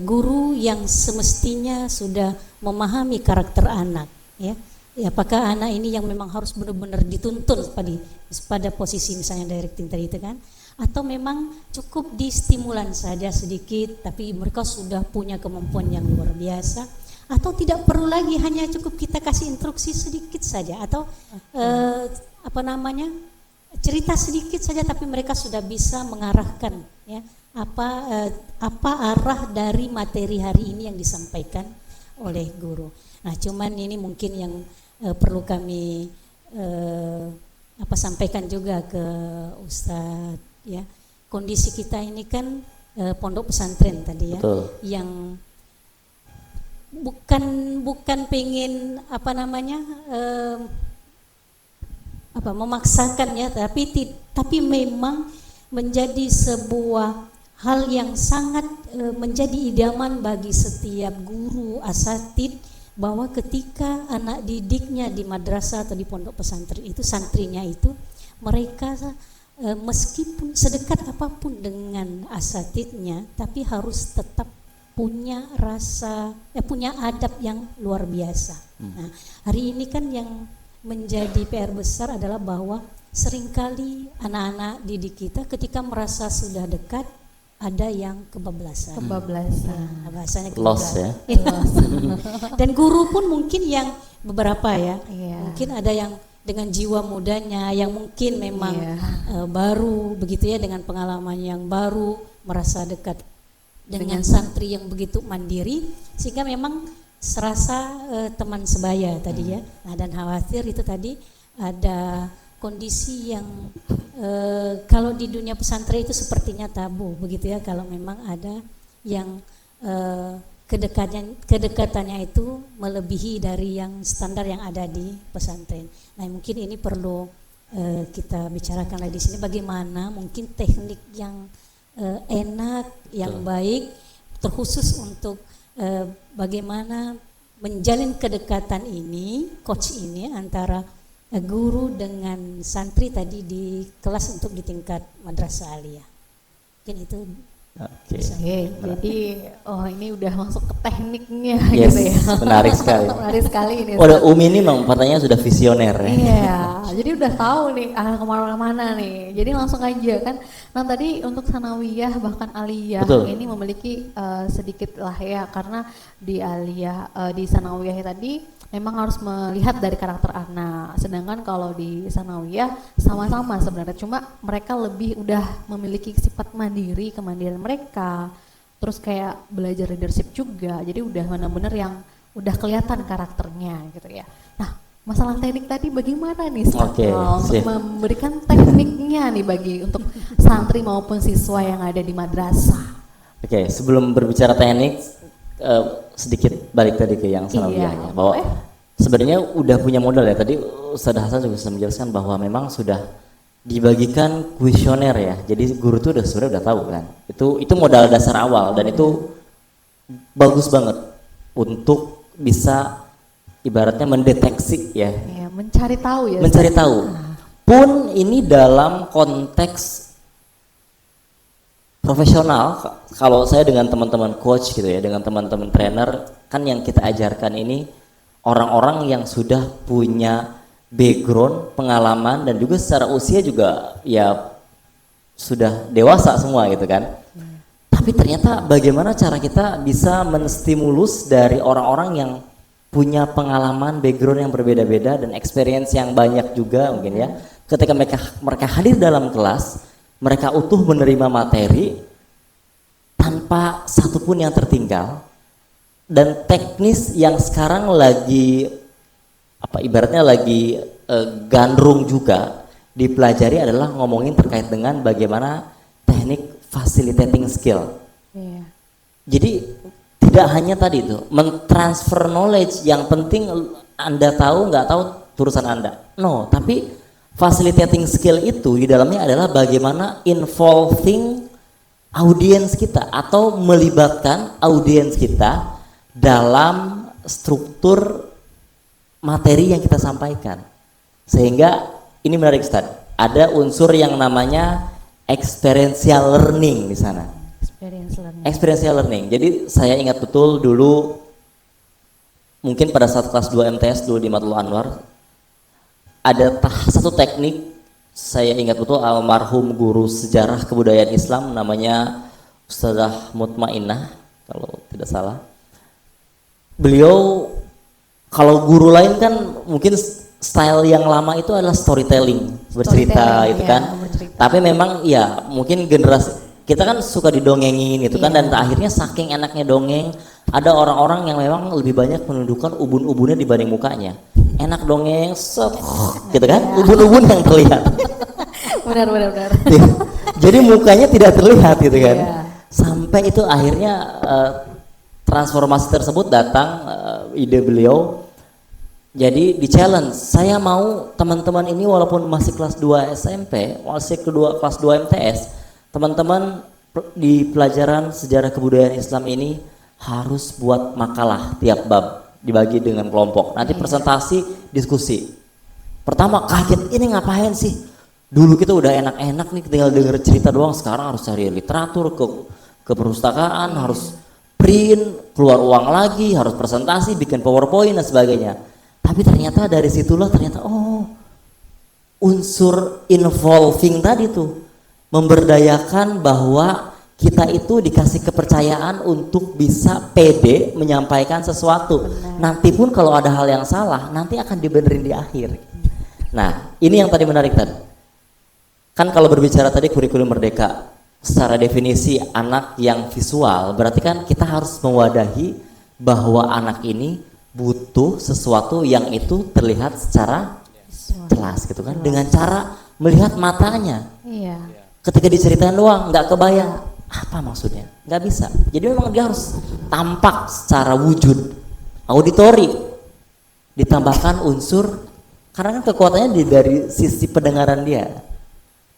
S4: Guru yang semestinya sudah memahami karakter anak, ya. Apakah anak ini yang memang harus benar-benar dituntun pada posisi misalnya directing tadi itu kan, atau memang cukup distimulan saja sedikit, tapi mereka sudah punya kemampuan yang luar biasa, atau tidak perlu lagi, hanya cukup kita kasih instruksi sedikit saja, atau cerita sedikit saja, tapi mereka sudah bisa mengarahkan ya apa arah dari materi hari ini yang disampaikan oleh guru. Nah, cuman ini mungkin yang perlu kami sampaikan juga ke Ustadz ya. Kondisi kita ini kan pondok pesantren tadi ya. Betul. Yang bukan pengen memaksakan ya, tapi memang menjadi sebuah hal yang sangat menjadi idaman bagi setiap guru asatid, bahwa ketika anak didiknya di madrasah atau di pondok pesantren itu, santrinya itu, mereka meskipun sedekat apapun dengan asatidnya, tapi harus tetap punya punya adab yang luar biasa. Nah, hari ini kan yang menjadi PR besar adalah bahwa seringkali anak-anak didik kita ketika merasa sudah dekat, ada yang kebablasan. Nah, bahasanya kebablasan.
S2: Loss ya.
S4: Dan guru pun mungkin yang beberapa ya, mungkin ada yang dengan jiwa mudanya, yang mungkin memang baru begitu ya, dengan pengalaman yang baru, merasa dekat dengan santri yang begitu mandiri, sehingga memang serasa teman sebaya tadi ya. Nah, dan khawatir itu tadi ada kondisi yang kalau di dunia pesantren itu sepertinya tabu begitu ya, kalau memang ada yang kedekatannya itu melebihi dari yang standar yang ada di pesantren. Nah, mungkin ini perlu kita bicarakan lagi di sini, bagaimana mungkin teknik yang enak, yang baik, terkhusus untuk bagaimana menjalin kedekatan ini, coach ini, antara guru dengan santri tadi di kelas untuk di tingkat madrasah aliyah. Mungkin itu.
S1: Oke, jadi ini udah masuk ke tekniknya
S2: gitu
S1: ya.
S2: Menarik sekali.
S1: Menarik sekali ini.
S2: Umi ini memang pertanyaannya sudah visioner ya.
S1: Iya, jadi udah tahu nih kemana-mana nih. Jadi langsung aja kan. Nah, tadi untuk sanawiyah bahkan aliyah ini memiliki sedikit lah ya, karena di aliyah di sanawiyah tadi memang harus melihat dari karakter anak. Sedangkan kalau di sanawiyah sama-sama sebenarnya, cuma mereka lebih udah memiliki sifat kemandirian mereka. Terus kayak belajar leadership juga. Jadi udah benar-benar yang udah kelihatan karakternya gitu ya. Nah, masalah teknik tadi bagaimana nih untuk memberikan tekniknya nih untuk santri maupun siswa yang ada di madrasah.
S2: Oke, sebelum berbicara teknik, sedikit balik tadi ke yang sanawiyahnya, bahwa sebenarnya udah punya modal ya. Tadi Ustaz Hasan juga sudah menjelaskan bahwa memang sudah dibagikan kuesioner ya. Jadi guru tuh sebenarnya udah tahu kan. Itu modal dasar awal, dan itu bagus banget untuk bisa ibaratnya mendeteksi ya.
S1: Mencari tahu ya.
S2: Mencari tahu. Pun ini dalam konteks profesional, kalau saya dengan teman-teman coach gitu ya, dengan teman-teman trainer, kan yang kita ajarkan ini orang-orang yang sudah punya background, pengalaman, dan juga secara usia juga ya sudah dewasa semua gitu kan. Tapi ternyata bagaimana cara kita bisa menstimulus dari orang-orang yang punya pengalaman, background yang berbeda-beda dan experience yang banyak juga mungkin ya. Ketika mereka hadir dalam kelas, mereka utuh menerima materi tanpa satupun yang tertinggal, dan teknis yang sekarang lagi ibaratnya lagi gandrung juga dipelajari adalah ngomongin terkait dengan bagaimana teknik facilitating skill. Jadi tidak hanya tadi itu mentransfer knowledge, yang penting Anda tahu nggak tahu urusan Anda. No, tapi facilitating skill itu di dalamnya adalah bagaimana involving audiens kita atau melibatkan audiens kita dalam struktur materi yang kita sampaikan. Sehingga ini menarik Ustaz, ada unsur yang namanya experiential learning di sana. Experiential learning. Jadi saya ingat betul dulu mungkin pada saat kelas 2 MTS dulu di Matlaul Anwar, ada satu teknik, saya ingat betul, almarhum guru sejarah kebudayaan Islam namanya Ustazah Mutmainnah kalau tidak salah. Beliau, kalau guru lain kan mungkin style yang lama itu adalah storytelling, bercerita itu kan. Tapi memang ya mungkin generasi kita kan suka didongengin gitu kan, dan akhirnya saking enaknya dongeng, Ada orang-orang yang memang lebih banyak menundukkan ubun-ubunnya dibanding mukanya. Enak dongeng, gitu kan? Ubun-ubun yang terlihat.
S1: Benar.
S2: Jadi mukanya tidak terlihat gitu kan.
S1: Iya.
S2: Sampai itu akhirnya transformasi tersebut datang, ide beliau. Jadi di challenge, saya mau teman-teman ini walaupun masih kelas 2 SMP, masih kelas 2 MTS, teman-teman di pelajaran sejarah kebudayaan Islam ini harus buat makalah tiap bab, dibagi dengan kelompok. Nanti presentasi, diskusi. Pertama kaget, ini ngapain sih? Dulu kita udah enak-enak nih tinggal denger cerita doang, sekarang harus cari literatur, ke perpustakaan, harus print, keluar uang lagi, harus presentasi, bikin PowerPoint dan sebagainya. Tapi ternyata dari situlah unsur involving tadi tuh memberdayakan bahwa kita itu dikasih kepercayaan untuk bisa pede menyampaikan sesuatu. Nanti pun kalau ada hal yang salah, nanti akan dibenerin di akhir. Nah, ini yang tadi menarik tadi. Kan kalau berbicara tadi kurikulum merdeka, secara definisi anak yang visual, berarti kan kita harus mewadahi bahwa anak ini butuh sesuatu yang itu terlihat secara jelas gitu kan, dengan cara melihat matanya.
S1: Iya.
S2: Ketika diceritain doang nggak kebayang apa maksudnya, nggak bisa. Jadi memang dia harus tampak secara wujud, auditori, ditambahkan unsur, karena kan kekuatannya dari sisi pendengaran dia.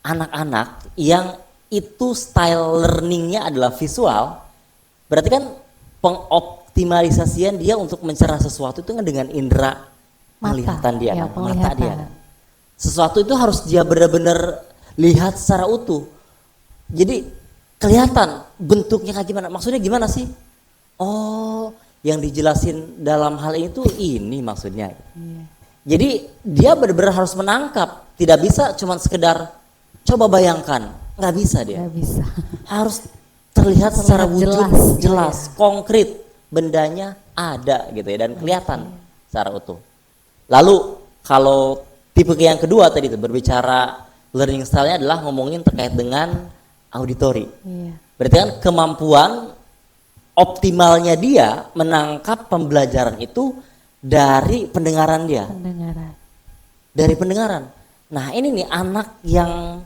S2: Anak-anak yang itu style learningnya adalah visual, berarti kan pengoptimalisasian dia untuk mencerna sesuatu itu kan dengan indera penglihatan dia,
S1: ya,
S2: mata dia. Sesuatu itu harus dia benar-benar lihat secara utuh. Jadi kelihatan bentuknya kayak gimana, maksudnya gimana sih? Oh, yang dijelasin dalam hal ini tuh ini maksudnya. Jadi dia benar-benar harus menangkap, tidak bisa cuma sekedar coba bayangkan, nggak bisa dia.
S1: Nggak bisa.
S2: Harus terlihat secara wujud jelas,
S1: ya.
S2: konkret, bendanya ada gitu ya dan kelihatan secara utuh. Lalu kalau tipe yang kedua tadi itu berbicara learning style-nya adalah ngomongin terkait dengan auditori. Berarti kan kemampuan optimalnya dia menangkap pembelajaran itu dari pendengaran dia. Dari pendengaran. Nah ini nih anak yang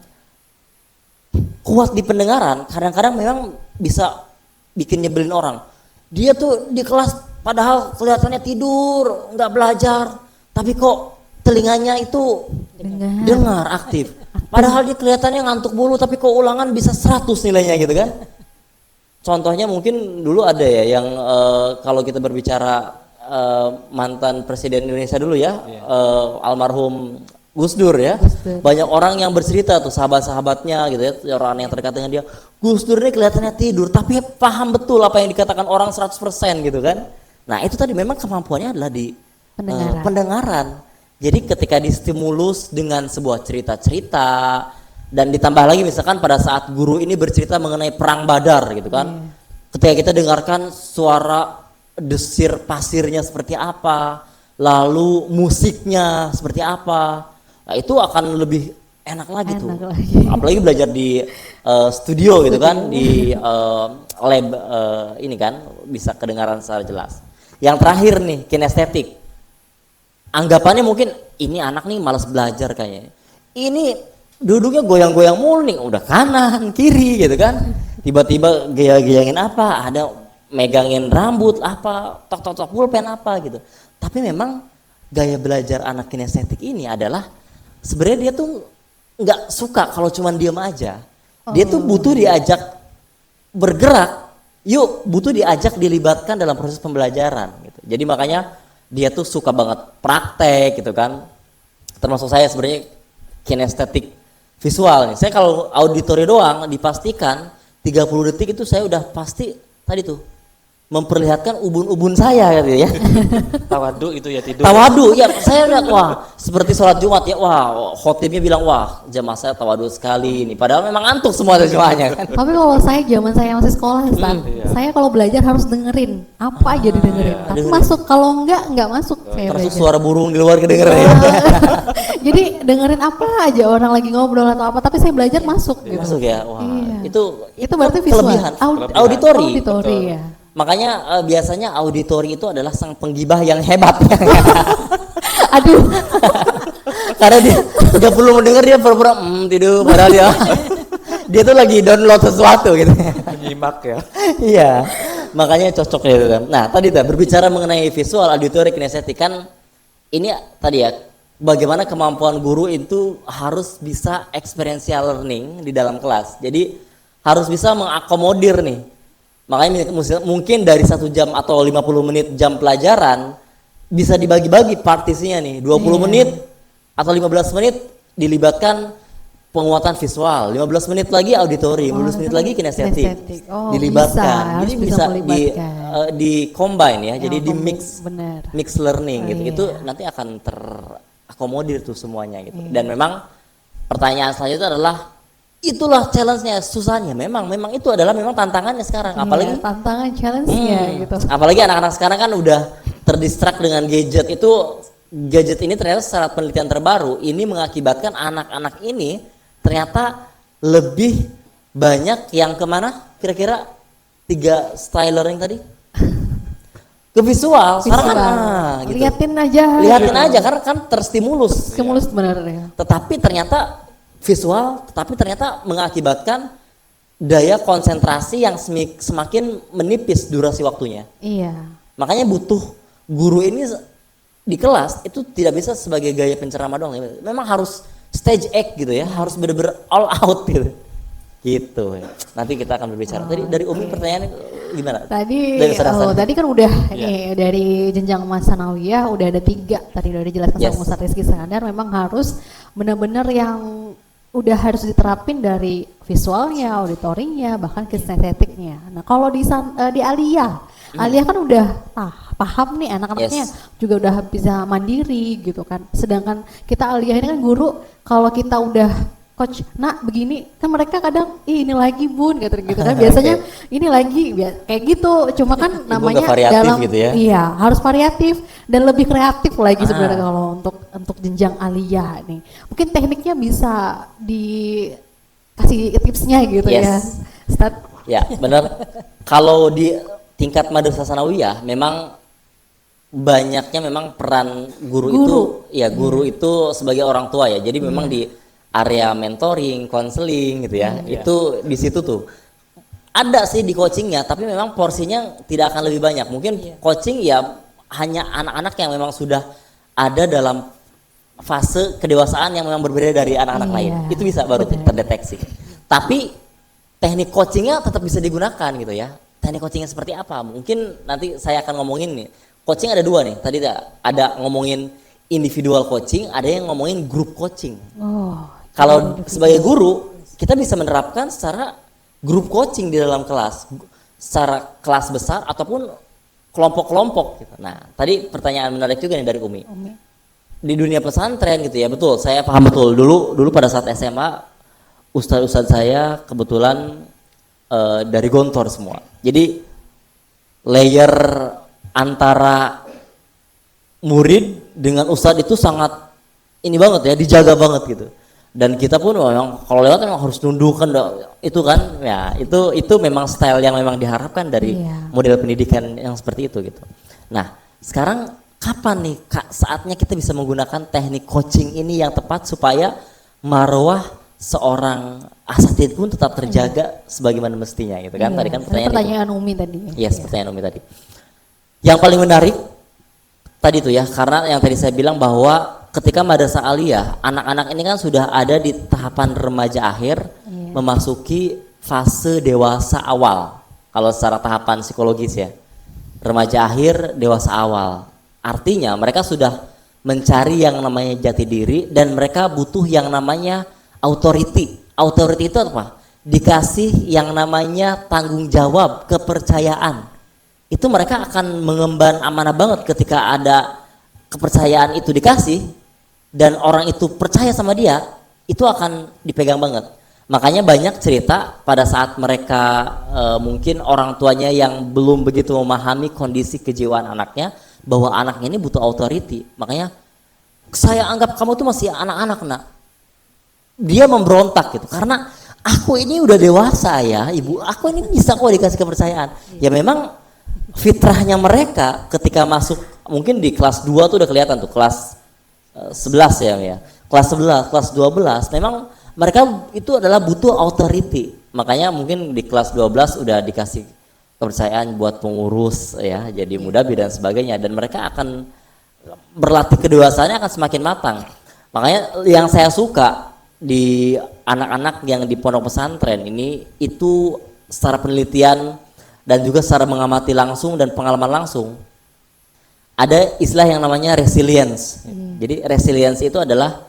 S2: kuat di pendengaran kadang-kadang memang bisa bikin nyebelin orang. Dia tuh di kelas padahal kelihatannya tidur, nggak belajar, tapi kok telinganya itu dengar aktif. Padahal dia kelihatannya ngantuk mulu, tapi kok ulangan bisa 100 nilainya gitu kan. Contohnya mungkin dulu ada ya yang kalau kita berbicara mantan presiden Indonesia dulu ya, almarhum Gus Dur ya. Banyak orang yang bercerita tuh sahabat-sahabatnya gitu ya, orang yang terdekat dengan dia. Gus Dur ini kelihatannya tidur tapi paham betul apa yang dikatakan orang 100% gitu kan. Nah, itu tadi memang kemampuannya adalah di pendengaran. Jadi ketika distimulus dengan sebuah cerita-cerita dan ditambah lagi misalkan pada saat guru ini bercerita mengenai perang Badar gitu kan. Ketika kita dengarkan suara desir pasirnya seperti apa, lalu musiknya seperti apa, nah, itu akan lebih enak lagi tuh. Apalagi belajar di studio gitu kan, di lab ini kan bisa kedengaran secara jelas. Yang terakhir nih kinestetik. Anggapannya mungkin ini anak nih malas belajar kayaknya. Ini duduknya goyang-goyang mulu nih, udah kanan kiri gitu kan. Tiba-tiba gaya-gayangin apa, ada megangin rambut apa, tok-tok pulpen apa gitu. Tapi memang gaya belajar anak kinestetik ini adalah sebenarnya dia tuh nggak suka kalau cuman diam aja. Dia tuh butuh diajak bergerak. Yuk, butuh diajak dilibatkan dalam proses pembelajaran gitu. Jadi makanya dia tuh suka banget praktek gitu kan. Termasuk saya sebenarnya kinestetik visual nih. Saya kalau auditori doang dipastikan 30 detik itu saya udah pasti tadi tuh memperlihatkan ubun-ubun saya gitu ya.
S3: Tawadu itu ya tidur.
S2: Tawadu ya, saya lihat wah seperti sholat Jumat ya, wah khotibnya bilang wah jamaah saya tawadu sekali ini. Padahal memang antuk semua jemaahnya kan.
S1: Tapi kalau saya zaman saya masih sekolah saya kalau belajar harus dengerin apa aja didengerin. Tapi dengerin. Masuk kalau enggak masuk. Saya
S2: terus
S1: belajar.
S2: Suara burung di luar kedengeran ya.
S1: Jadi dengerin apa aja orang lagi ngobrol atau apa, tapi saya belajar masuk gitu.
S2: Masuk ya, wah itu
S1: berarti visual.
S2: Kelebihan. Auditori
S1: Ya.
S2: Makanya biasanya auditori itu adalah sang penggibah yang hebat.
S1: Aduh.
S2: Karena dia 30 mendengar dia pura-pura tidur, padahal dia tuh lagi download sesuatu gitu.
S3: Menyimak ya.
S2: Iya. Makanya cocok ya. Nah, tadi berbicara mengenai visual, auditory, kinestetik kan ini tadi ya, bagaimana kemampuan guru itu harus bisa experiential learning di dalam kelas. Jadi harus bisa mengakomodir nih. Makanya mungkin dari 1 jam atau 50 menit jam pelajaran bisa dibagi-bagi partisinya nih. 20 menit atau 15 menit dilibatkan penguatan visual, 15 menit lagi auditori, 15 menit lagi kinestetik. Dilibatkan. Jadi bisa di combine ya. Jadi di mix learning gitu. Itu nanti akan terakomodir tuh semuanya gitu. Dan memang pertanyaan selanjutnya adalah itulah challenge-nya, susahnya memang itu adalah memang tantangannya sekarang, apalagi
S1: tantangan challenge-nya gitu.
S2: Apalagi anak-anak sekarang kan udah terdistract dengan gadget. Itu gadget ini ternyata secara penelitian terbaru ini mengakibatkan anak-anak ini ternyata lebih banyak yang kemana kira-kira 3 style learning tadi? Ke visual. Sekarang kan gitu.
S1: Liatin aja
S2: karena kan terstimulus
S1: benar ya.
S2: Tetapi ternyata visual, mengakibatkan daya konsentrasi yang semakin menipis durasi waktunya.
S1: Iya.
S2: Makanya butuh guru ini di kelas itu tidak bisa sebagai gaya penceramah doang. Memang harus stage act gitu ya, harus benar-benar all out gitu. Gitu. Nanti kita akan berbicara. Tadi dari Umi pertanyaannya gimana?
S1: Tadi kan udah nih dari jenjang Mas Sanawiyah udah ada 3 tadi udah dijelaskan sama Ustaz Rizky Iskandar, memang harus benar-benar yang udah harus diterapin dari visualnya, auditorinya, bahkan kinestetiknya. Nah, kalau di Aliyah kan udah paham nih anak-anaknya juga udah bisa mandiri gitu kan. Sedangkan kita Aliyah ini kan guru, kalau kita udah coach, nak begini kan mereka kadang ini lagi bun gitu kan biasanya ini lagi kayak gitu, cuma kan namanya dalam
S2: gitu ya?
S1: Iya harus variatif dan lebih kreatif lagi sebenarnya kalau untuk jenjang Aliyah nih. Mungkin tekniknya bisa dikasih tipsnya gitu ya, Ustaz.
S2: Ya benar. Kalau di tingkat Madrasah Sanawiyah memang banyaknya memang peran guru itu sebagai orang tua ya. Jadi memang di area mentoring, konseling gitu ya. Itu di situ tuh ada sih di coachingnya, tapi memang porsinya tidak akan lebih banyak. Mungkin coaching ya hanya anak-anak yang memang sudah ada dalam fase kedewasaan yang memang berbeda dari anak-anak lain. Itu bisa baru terdeteksi. Tapi teknik coachingnya tetap bisa digunakan gitu ya. Teknik coachingnya seperti apa? Mungkin nanti saya akan ngomongin nih. Coaching ada 2 nih. Tadi ada ngomongin individual coaching, ada yang ngomongin group coaching. Kalau sebagai guru, kita bisa menerapkan secara grup coaching di dalam kelas, secara kelas besar ataupun kelompok-kelompok. Gitu. Nah, tadi pertanyaan menarik juga nih dari Umi. Di dunia pesantren gitu ya, betul. Saya paham betul. Dulu pada saat SMA, ustadz saya kebetulan dari Gontor semua. Jadi layer antara murid dengan ustadz itu sangat ini banget ya, dijaga banget gitu. Dan kita pun memang kalau lewat memang harus nundukkan itu kan ya, itu memang style yang memang diharapkan dari model pendidikan yang seperti itu gitu. Nah sekarang kapan nih Kak saatnya kita bisa menggunakan teknik coaching ini yang tepat supaya marwah seorang asatidz pun tetap terjaga sebagaimana mestinya gitu kan. Tadi kan
S1: pertanyaan Umi tadi.
S2: Yes, pertanyaan Umi tadi. Yang paling menarik tadi tuh ya, karena yang tadi saya bilang bahwa ketika Madrasah Aliyah, anak-anak ini kan sudah ada di tahapan remaja akhir, memasuki fase dewasa awal. Kalau secara tahapan psikologis ya, remaja akhir, dewasa awal. Artinya mereka sudah mencari yang namanya jati diri dan mereka butuh yang namanya authority. Authority itu apa? Dikasih yang namanya tanggung jawab, kepercayaan. Itu mereka akan mengemban amanah banget ketika ada kepercayaan itu dikasih dan orang itu percaya sama dia, itu akan dipegang banget. Makanya banyak cerita pada saat mereka mungkin orang tuanya yang belum begitu memahami kondisi kejiwaan anaknya, bahwa anaknya ini butuh authority. Makanya saya anggap kamu tuh masih anak-anak nak. Dia memberontak gitu, karena aku ini udah dewasa ya ibu, aku ini bisa kok dikasih kepercayaan. Ya memang fitrahnya mereka ketika masuk, mungkin di kelas 2 tuh udah kelihatan tuh, kelas 11 ya, kelas 11, kelas 12 memang mereka itu adalah butuh authority, makanya mungkin di kelas 12 udah dikasih kepercayaan buat pengurus ya, jadi mudabi dan sebagainya, dan mereka akan berlatih kedewasaannya akan semakin matang. Makanya yang saya suka di anak-anak yang di pondok pesantren ini itu secara penelitian dan juga secara mengamati langsung dan pengalaman langsung, ada istilah yang namanya resilience. Jadi resilience itu adalah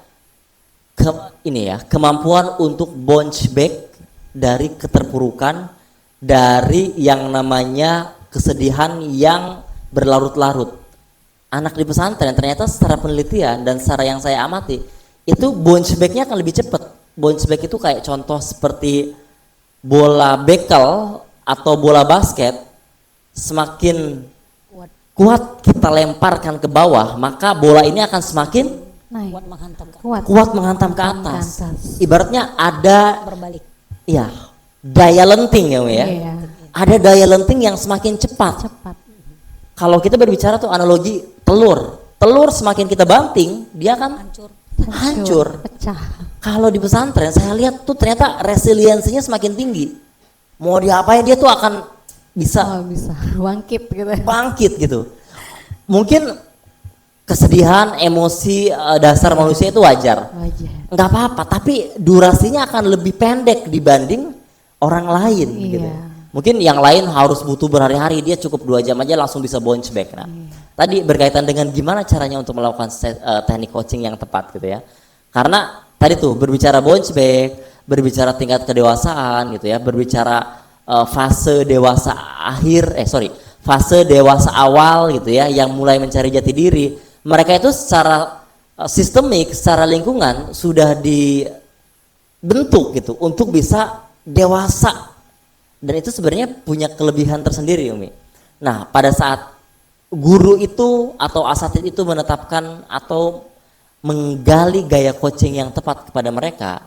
S2: kemampuan untuk bounce back dari keterpurukan, dari yang namanya kesedihan yang berlarut-larut. Anak di pesantren ternyata secara penelitian dan secara yang saya amati itu bounce back-nya akan lebih cepat. Bounce back itu kayak contoh seperti bola bekel atau bola basket, semakin kuat kita lemparkan ke bawah, maka bola ini akan semakin
S1: naik,
S2: kuat menghantam ke atas. Ibaratnya ada berbalik. Iya, daya lenting ya, ya. Iya. Ada daya lenting yang semakin cepat. Kalau kita berbicara tuh analogi telur semakin kita banting, dia akan hancur,
S1: pecah.
S2: Kalau di pesantren saya lihat tuh ternyata resiliensinya semakin tinggi. Mau diapain dia tuh akan bisa bangkit gitu. Mungkin kesedihan, emosi dasar manusia itu wajar. Nggak apa-apa, tapi durasinya akan lebih pendek dibanding orang lain gitu. Mungkin yang lain harus butuh berhari-hari, dia cukup 2 jam aja langsung bisa bounce back. Nah, tadi berkaitan dengan gimana caranya untuk melakukan teknik coaching yang tepat gitu ya. Karena tadi tuh berbicara bounce back, berbicara tingkat kedewasaan gitu ya, berbicara fase dewasa fase dewasa awal gitu ya, yang mulai mencari jati diri. Mereka itu secara sistemik, secara lingkungan sudah dibentuk gitu untuk bisa dewasa, dan itu sebenarnya punya kelebihan tersendiri, Umi. Nah, pada saat guru itu atau asatid itu menetapkan atau menggali gaya coaching yang tepat kepada mereka,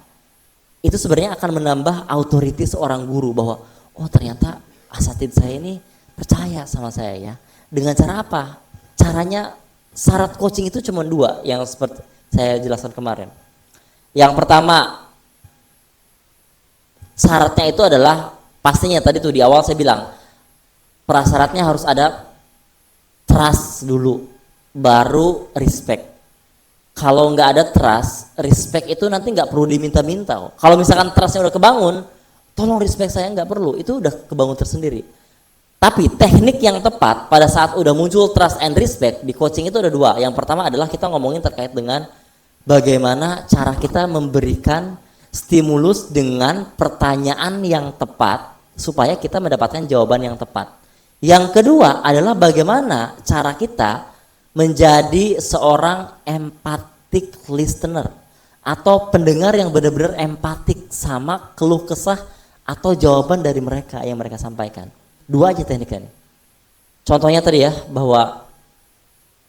S2: itu sebenarnya akan menambah authority seorang guru bahwa oh ternyata asatid saya ini percaya sama saya ya. Dengan cara apa? Caranya, syarat coaching itu cuma 2 yang seperti saya jelaskan kemarin. Yang pertama, syaratnya itu adalah pastinya tadi tuh di awal saya bilang prasyaratnya harus ada trust dulu, baru respect. Kalau nggak ada trust, respect itu nanti nggak perlu diminta-minta. Kalau misalkan trustnya udah kebangun, tolong respect saya nggak perlu, itu udah kebangun tersendiri. Tapi teknik yang tepat pada saat udah muncul trust and respect di coaching itu ada 2. Yang pertama adalah kita ngomongin terkait dengan bagaimana cara kita memberikan stimulus dengan pertanyaan yang tepat supaya kita mendapatkan jawaban yang tepat. Yang kedua adalah bagaimana cara kita menjadi seorang empathic listener atau pendengar yang benar-benar empatik sama keluh kesah atau jawaban dari mereka yang mereka sampaikan. 2 aja tekniknya. Contohnya tadi ya, bahwa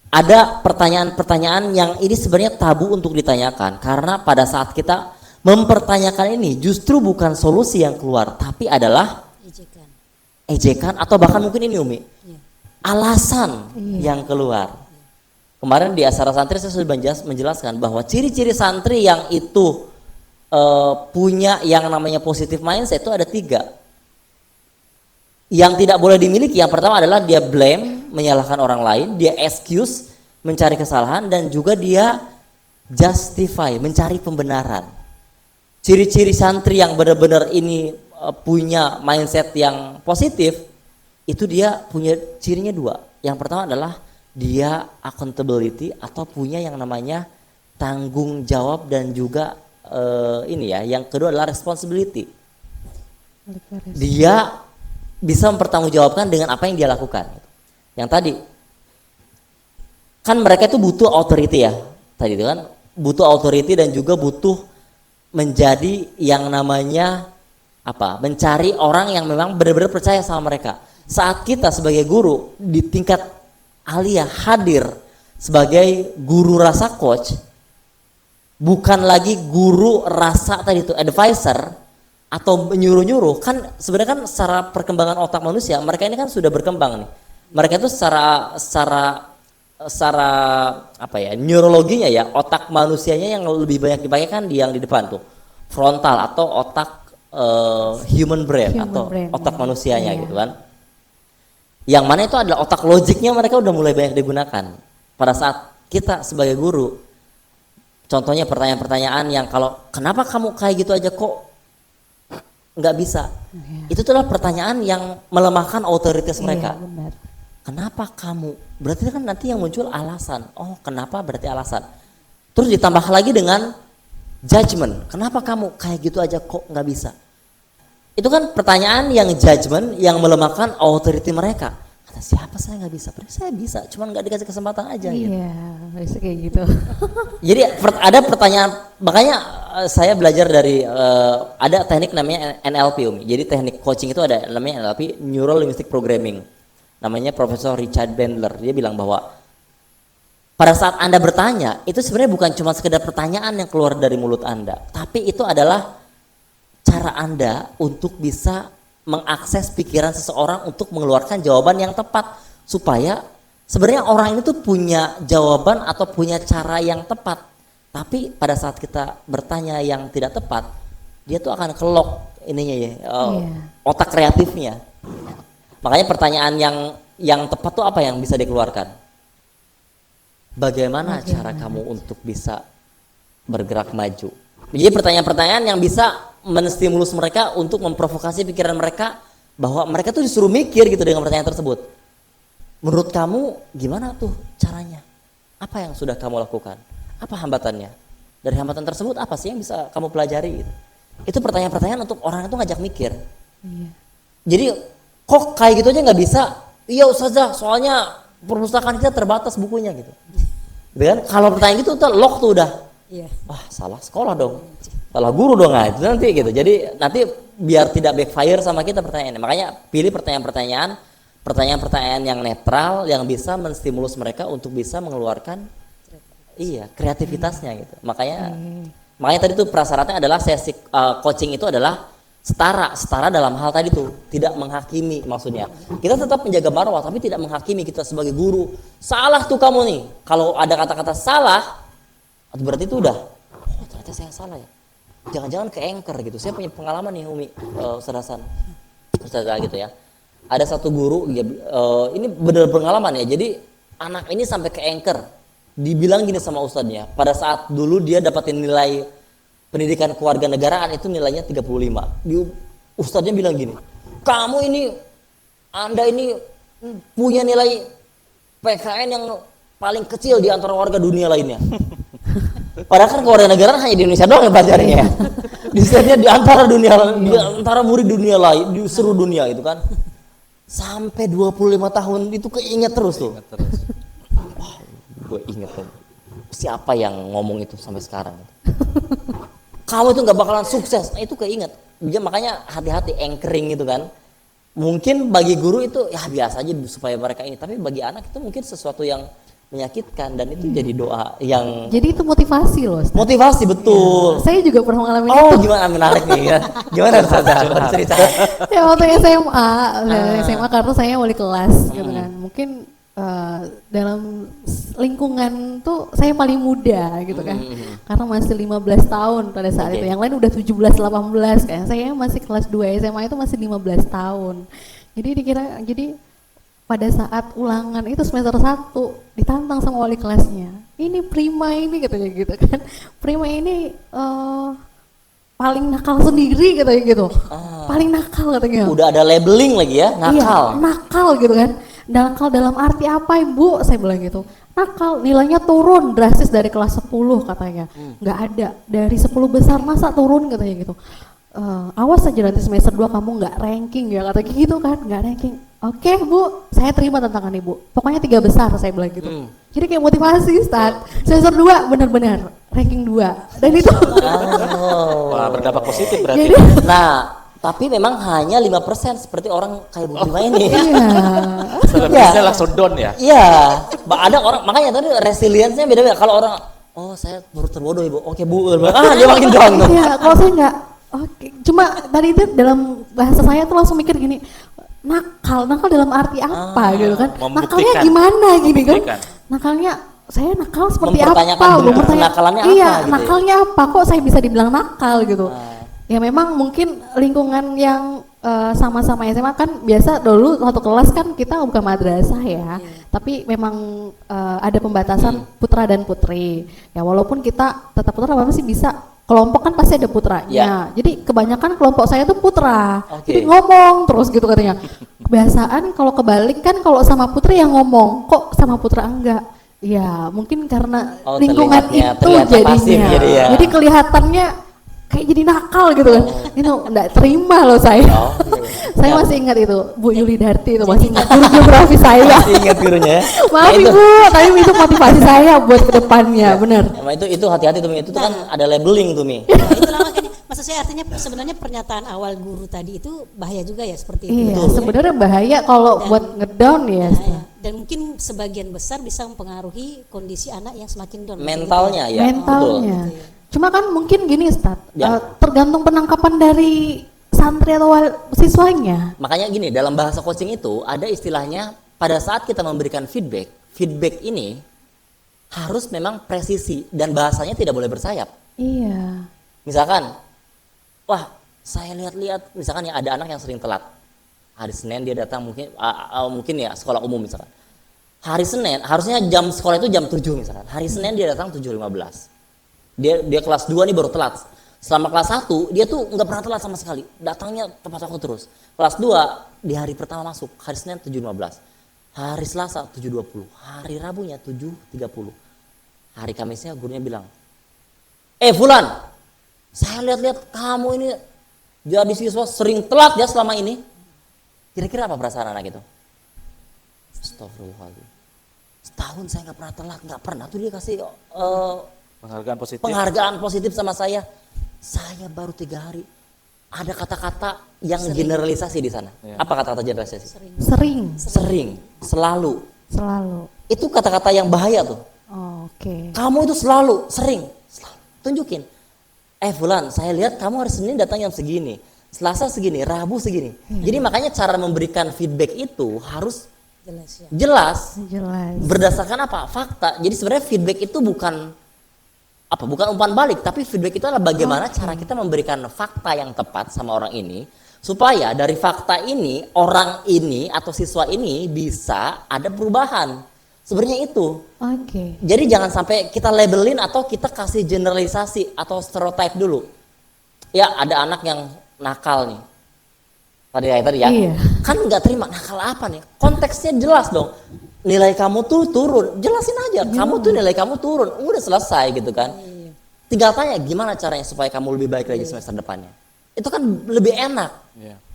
S2: ada pertanyaan-pertanyaan yang ini sebenarnya tabu untuk ditanyakan, karena pada saat kita mempertanyakan ini justru bukan solusi yang keluar, tapi adalah ejekan atau bahkan mungkin ini Umi, alasan yang keluar. Kemarin di acara santri saya sudah menjelaskan bahwa ciri-ciri santri yang itu punya yang namanya positive mindset itu ada 3. Yang tidak boleh dimiliki, yang pertama adalah dia blame, menyalahkan orang lain, dia excuse, mencari kesalahan, dan juga dia justify, mencari pembenaran. Ciri-ciri santri yang benar-benar ini punya mindset yang positif, itu dia punya cirinya 2. Yang pertama adalah dia accountability atau punya yang namanya tanggung jawab, dan juga yang kedua adalah responsibility. Dia bisa mempertanggungjawabkan dengan apa yang dia lakukan. Yang tadi kan mereka itu butuh authority ya, tadi itu kan butuh authority dan juga butuh menjadi yang namanya mencari orang yang memang benar-benar percaya sama mereka. Saat kita sebagai guru di tingkat aliyah hadir sebagai guru rasa coach, bukan lagi guru rasa tadi itu advisor atau menyuruh-nyuruh, kan sebenarnya kan secara perkembangan otak manusia mereka ini kan sudah berkembang nih. mereka itu secara apa ya, neurologinya ya, otak manusianya yang lebih banyak dipakai kan yang di depan tuh, frontal atau otak human brain atau otak manusianya gitu kan. Yang mana itu adalah otak logiknya mereka udah mulai banyak digunakan pada saat kita sebagai guru. Contohnya pertanyaan-pertanyaan yang kalau kenapa kamu kayak gitu aja kok nggak bisa, itu adalah pertanyaan yang melemahkan otoritas mereka.
S1: Benar.
S2: Kenapa kamu? Berarti kan nanti yang muncul alasan. Oh, kenapa berarti alasan. Terus ditambah lagi dengan judgment. Kenapa kamu kayak gitu aja kok nggak bisa? Itu kan pertanyaan yang judgment, yang melemahkan authority mereka. Kata siapa saya nggak bisa? Berarti saya bisa, cuman nggak dikasih kesempatan aja.
S1: Iya, bisa kayak gitu.
S2: Jadi ada pertanyaan, makanya saya belajar dari ada teknik namanya NLP, Umi. Jadi teknik coaching itu ada namanya NLP, Neuro Linguistic Programming. Namanya Profesor Richard Bandler. Dia bilang bahwa pada saat Anda bertanya, itu sebenarnya bukan cuma sekedar pertanyaan yang keluar dari mulut Anda, tapi itu adalah cara Anda untuk bisa mengakses pikiran seseorang untuk mengeluarkan jawaban yang tepat, supaya sebenarnya orang ini tuh punya jawaban atau punya cara yang tepat, tapi pada saat kita bertanya yang tidak tepat, dia tuh akan kelok ininya ya, otak kreatifnya. Makanya pertanyaan yang tepat tuh apa yang bisa dikeluarkan? Bagaimana cara kamu untuk bisa bergerak maju? Jadi pertanyaan-pertanyaan yang bisa menstimulus mereka untuk memprovokasi pikiran mereka, bahwa mereka tuh disuruh mikir gitu dengan pertanyaan tersebut. Menurut kamu gimana tuh caranya? Apa yang sudah kamu lakukan? Apa hambatannya? Dari hambatan tersebut apa sih yang bisa kamu pelajari? Gitu. Itu pertanyaan-pertanyaan untuk orang itu ngajak mikir. Jadi kok kayak gitu aja nggak bisa? Iya Ustazah, soalnya perpustakaan kita terbatas bukunya gitu. Dan kalau pertanyaan gitu tuh lock tuh udah. Wah, salah sekolah dong. Salah guru dong, nah, itu nanti gitu. Jadi nanti biar tidak backfire sama kita pertanyaannya. Makanya pilih pertanyaan-pertanyaan yang netral, yang bisa menstimulus mereka untuk bisa mengeluarkan kreativitasnya gitu. Makanya tadi tuh prasyaratnya adalah sesi coaching itu adalah setara dalam hal tadi tuh, tidak menghakimi. Maksudnya kita tetap menjaga marwah tapi tidak menghakimi. Kita sebagai guru, salah tuh kamu nih, kalau ada kata-kata salah berarti itu udah ternyata saya salah ya, jangan-jangan ke anchor gitu. Saya punya pengalaman nih Umi, Ustazah gitu ya, ada satu guru ini benar pengalaman ya. Jadi anak ini sampai ke anchor, dibilang gini sama ustadznya, pada saat dulu dia dapatin nilai pendidikan kewarganegaraan itu nilainya 35. Ustadznya bilang gini, Anda ini punya nilai PKN yang paling kecil di antara warga dunia lainnya. Padahal kan kewarganegaraan hanya di Indonesia doang yang belajarnya ya. Di antara antara murid dunia lain, di seluruh dunia gitu kan. Sampai 25 tahun itu keinget terus tuh. Wah, gue inget tuh. Siapa yang ngomong itu sampai sekarang? Kamu itu nggak bakalan sukses. Nah, itu keinget. Dia makanya hati-hati anchoring gitu kan. Mungkin bagi guru itu ya biasa aja supaya mereka ini, tapi bagi anak itu mungkin sesuatu yang menyakitkan, dan itu jadi doa yang
S1: jadi itu motivasi loh Ustaz.
S2: Motivasi betul
S1: ya, saya juga pernah mengalami itu.
S2: Gimana menarik nih ya. Gimana Ustazah cerita
S1: ya waktu SMA karena saya wali kelas gitu kan, mungkin dalam lingkungan tuh saya paling muda gitu kan, karena masih 15 tahun pada saat itu, yang lain udah 17-18 kan, saya masih kelas 2 SMA itu masih 15 tahun. Jadi pada saat ulangan itu semester 1 ditantang sama wali kelasnya, ini Prima ini katanya gitu kan, Prima ini paling nakal sendiri katanya gitu, paling nakal katanya.
S2: Udah ada labeling lagi ya, nakal. Iya,
S1: nakal gitu kan. Nakal dalam arti apa Ibu? Saya bilang gitu. Nakal nilainya turun drastis dari kelas 10 katanya. Nggak ada, dari 10 besar masa turun katanya gitu. Awas aja nanti semester 2 kamu nggak ranking ya, kata gitu kan, nggak ranking. Oke Bu, saya terima tantangan Ibu. Pokoknya 3 besar saya bilang gitu. Jadi kayak motivasi start. Semester 2 benar-benar ranking 2. Dan itu
S3: wah, berdampak positif berarti.
S1: Jadi,
S2: tapi memang hanya 5% seperti orang kayak Bu Prima ini.
S3: Selebihnya langsung down ya.
S2: Iya. Ada orang, makanya tadi resilience-nya beda-beda. Kalau orang, saya baru terbodoh Ibu. Oke Bu, dia makin down tuh.
S1: Iya, kalau saya enggak. Oke, cuma tadi itu dalam bahasa saya tuh langsung mikir gini, nakal dalam arti apa gitu kan? Nakalnya
S3: membuktikan.
S1: gimana gini kan?
S3: Membuktikan.
S1: Nakalnya saya nakal seperti
S2: Mempertanyakan
S1: apa?
S2: bentuk kenakalannya apa,
S1: Iya,
S2: gitu ya?
S1: nakalnya apa? Kok saya bisa dibilang nakal gitu? Ya memang mungkin lingkungan yang sama-sama SMA kan biasa dulu waktu kelas kan kita bukan madrasah ya, tapi memang ada pembatasan putra dan putri. Ya walaupun kita tetap putra, apa sih bisa kelompok kan pasti ada putranya. Jadi kebanyakan kelompok saya tuh putra. Jadi ngomong terus gitu katanya. Kebiasaan kalau kebalik kan kalau sama putri yang ngomong, kok sama putra enggak? Ya mungkin karena lingkungan itu jadinya. Jadi kelihatannya kayak jadi nakal gitu kan. Itu enggak terima loh saya. Saya masih ingat itu Bu Yuli Darti itu masih ingat guru geografi saya.
S2: Masih ingat gurunya.
S1: Maaf Ibu, tapi itu motivasi saya buat kedepannya, benar.
S2: Itu hati-hati tuh Mi, itu kan ada labeling tuh Mi.
S4: Itulah makanya maksud saya artinya sebenarnya pernyataan awal guru tadi itu bahaya juga ya seperti itu.
S1: Iya, sebenarnya bahaya kalau buat ngedown ya.
S4: Dan mungkin sebagian besar bisa mempengaruhi kondisi anak yang semakin down.
S2: Mentalnya ya.
S1: Mentalnya. Cuma kan mungkin gini Ustaz, tergantung penangkapan dari santri atau siswanya.
S2: Makanya gini, dalam bahasa coaching itu ada istilahnya pada saat kita memberikan feedback, feedback ini harus memang presisi dan bahasanya tidak boleh bersayap.
S1: Iya.
S2: Misalkan, wah saya lihat-lihat, misalkan ya ada anak yang sering telat. Hari Senin dia datang mungkin ya sekolah umum misalkan. Hari Senin harusnya jam sekolah itu jam 7 misalkan. Hari Senin dia datang 7.15. Dia kelas 2 nih baru telat. Selama kelas 1 dia tuh nggak pernah telat sama sekali. Datangnya tepat waktu terus. Kelas 2 di hari pertama masuk, hari Senin 7.15. Hari Selasa 7.20. Hari Rabunya 7.30. Hari Kamisnya gurunya bilang, Fulan, saya lihat-lihat kamu ini jadi siswa sering telat ya selama ini. Kira-kira apa perasaan anak itu? Astagfirullahaladzim. Setahun saya nggak pernah telat, nggak pernah tuh dia kasih penghargaan positif sama saya. Saya baru 3 hari. Ada kata-kata yang generalisasi di sana. Apa kata-kata generalisasi? Sering. Selalu. Itu kata-kata yang bahaya tuh.
S1: Oke.
S2: Kamu itu selalu, sering. Tunjukin. Fulan, saya lihat kamu hari Senin datang jam segini, Selasa segini, Rabu segini. Jadi makanya cara memberikan feedback itu harus jelas. Berdasarkan apa? Fakta. Jadi sebenarnya feedback itu bukan umpan balik, tapi feedback itu adalah bagaimana cara kita memberikan fakta yang tepat sama orang ini, supaya dari fakta ini orang ini atau siswa ini bisa ada perubahan. Sebenarnya itu. Jadi jangan sampai kita labelin atau kita kasih generalisasi atau stereotype dulu. Ya ada anak yang nakal nih. Tadi ya. Iya. Kan nggak terima, nakal apa nih? Konteksnya jelas dong. Nilai kamu tuh turun, jelasin aja. Kamu tuh nilai kamu turun, udah selesai gitu kan. Tinggal tanya gimana caranya supaya kamu lebih baik lagi semester depannya. Itu kan lebih enak.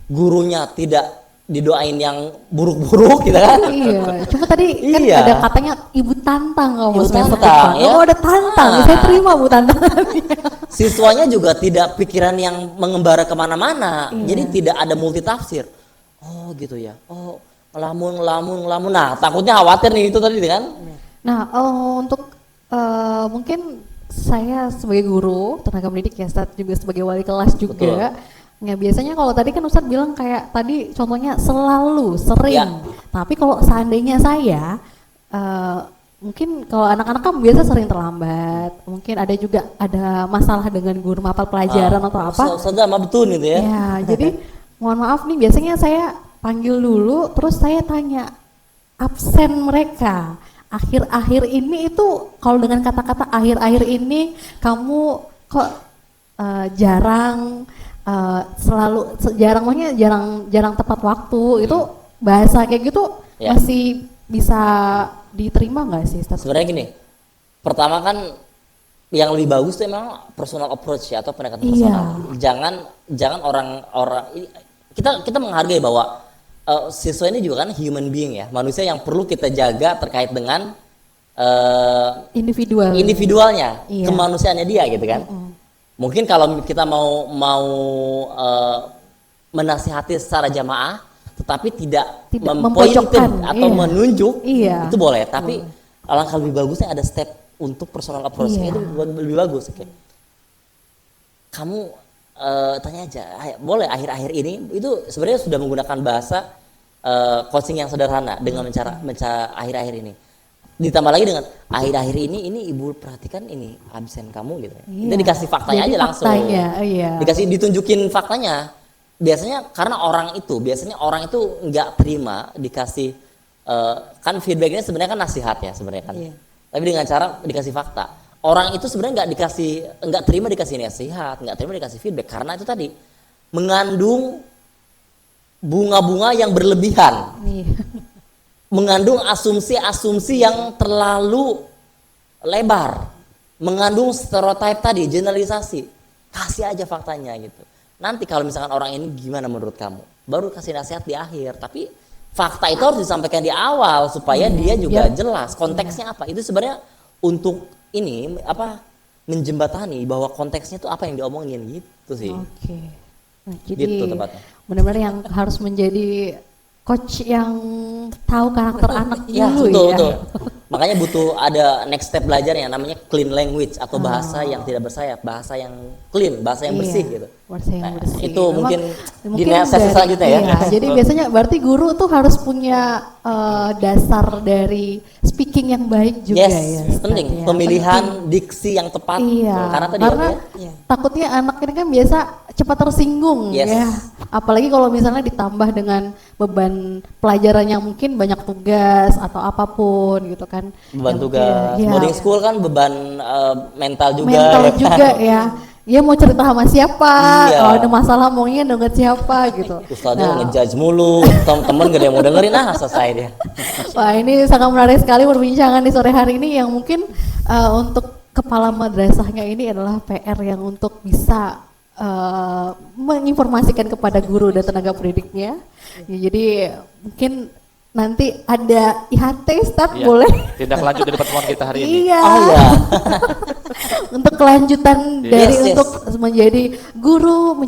S2: Gurunya tidak didoain yang buruk-buruk gitu kan.
S1: Iya, cuma tadi kan ada katanya ibu tantang kamu semester
S2: depan.
S1: Ya? Oh ada tantang, saya terima Bu tantangannya.
S2: Siswanya juga tidak pikiran yang mengembara kemana-mana, jadi tidak ada multitafsir. Oh gitu ya, ngelamun. Nah takutnya khawatir nih itu tadi kan.
S1: Nah untuk mungkin saya sebagai guru tenaga pendidik ya, Ustadz juga sebagai wali kelas juga. Ya biasanya kalau tadi kan Ustadz bilang kayak tadi contohnya selalu, sering. Tapi kalau seandainya saya mungkin kalau anak-anak kan biasa sering terlambat, mungkin ada juga ada masalah dengan guru mapel pelajaran atau apa.
S2: Sudah betul gitu ya.
S1: Ya jadi mohon maaf nih biasanya saya panggil dulu terus saya tanya absen mereka. Akhir-akhir ini itu kalau dengan kata-kata akhir-akhir ini kamu kok jarang jarang tepat waktu. Itu bahasa kayak gitu masih bisa diterima nggak sih Ustaz?
S2: Sebenarnya gini, pertama kan yang lebih bagus itu memang personal approach ya, atau pendekatan personal. Jangan orang-orang kita menghargai bahwa siswa ini juga kan human being ya, manusia yang perlu kita jaga terkait dengan individualnya, kemanusiaannya dia gitu kan. Mungkin kalau kita mau menasihati secara jamaah, tetapi tidak mempointed atau menunjuk, itu boleh. Tapi alangkah lebih bagusnya ada step untuk personal approach, itu lebih bagus. Kamu tanya aja, boleh akhir-akhir ini itu sebenarnya sudah menggunakan bahasa coaching yang sederhana dengan cara akhir-akhir ini. Ditambah lagi dengan akhir-akhir ini ibu perhatikan ini absen kamu gitu. Kita dikasih faktanya aja langsung. Dikasih ditunjukin faktanya. Biasanya karena orang itu nggak terima dikasih kan feedbacknya sebenarnya kan nasihat ya sebenarnya kan. Tapi dengan cara dikasih fakta. Orang itu sebenarnya nggak terima dikasih nasihat, nggak terima dikasih feedback karena itu tadi mengandung bunga-bunga yang berlebihan. Mengandung asumsi-asumsi yang terlalu lebar, mengandung stereotip tadi, generalisasi. Kasih aja faktanya gitu. Nanti kalau misalkan orang ini gimana menurut kamu, baru kasih nasihat di akhir. Tapi fakta itu harus disampaikan di awal supaya dia juga jelas konteksnya apa. Itu sebenarnya untuk ini menjembatani bahwa konteksnya itu apa yang diomongin gitu sih.
S1: Nah, jadi
S2: gitu tepatnya.
S1: Benar-benar yang harus menjadi coach yang tahu karakter anak dulu
S2: betul. Makanya butuh ada next step belajar yang namanya clean language atau bahasa yang tidak bersayap, bahasa yang clean, bahasa yang bersih gitu.
S1: Bahasa yang bersih.
S2: Itu mungkin di sesi selanjutnya ya.
S1: Jadi biasanya berarti guru tuh harus punya dasar dari speaking yang baik juga ya.
S2: Penting. Pemilihan diksi yang tepat. Karena
S1: takutnya anak ini kan biasa cepat tersinggung ya. Apalagi kalau misalnya ditambah dengan beban pelajaran yang mungkin banyak tugas atau apapun gitu kan.
S2: Beban tugas. Boarding school kan beban mental juga.
S1: Dia mau cerita sama siapa, kalau ada masalah maunya denger siapa gitu.
S2: Ustaznya ngejudge mulu, temen gak ada yang mau dengerin, selesai dia.
S1: Wah, ini sangat menarik sekali perbincangan di sore hari ini yang mungkin untuk kepala madrasahnya ini adalah PR yang untuk bisa menginformasikan kepada guru dan tenaga pendidiknya. Jadi mungkin nanti ada IHT Ustaz boleh
S3: tindak lanjut dari pertemuan kita hari ini.
S1: Untuk kelanjutan dari untuk menjadi guru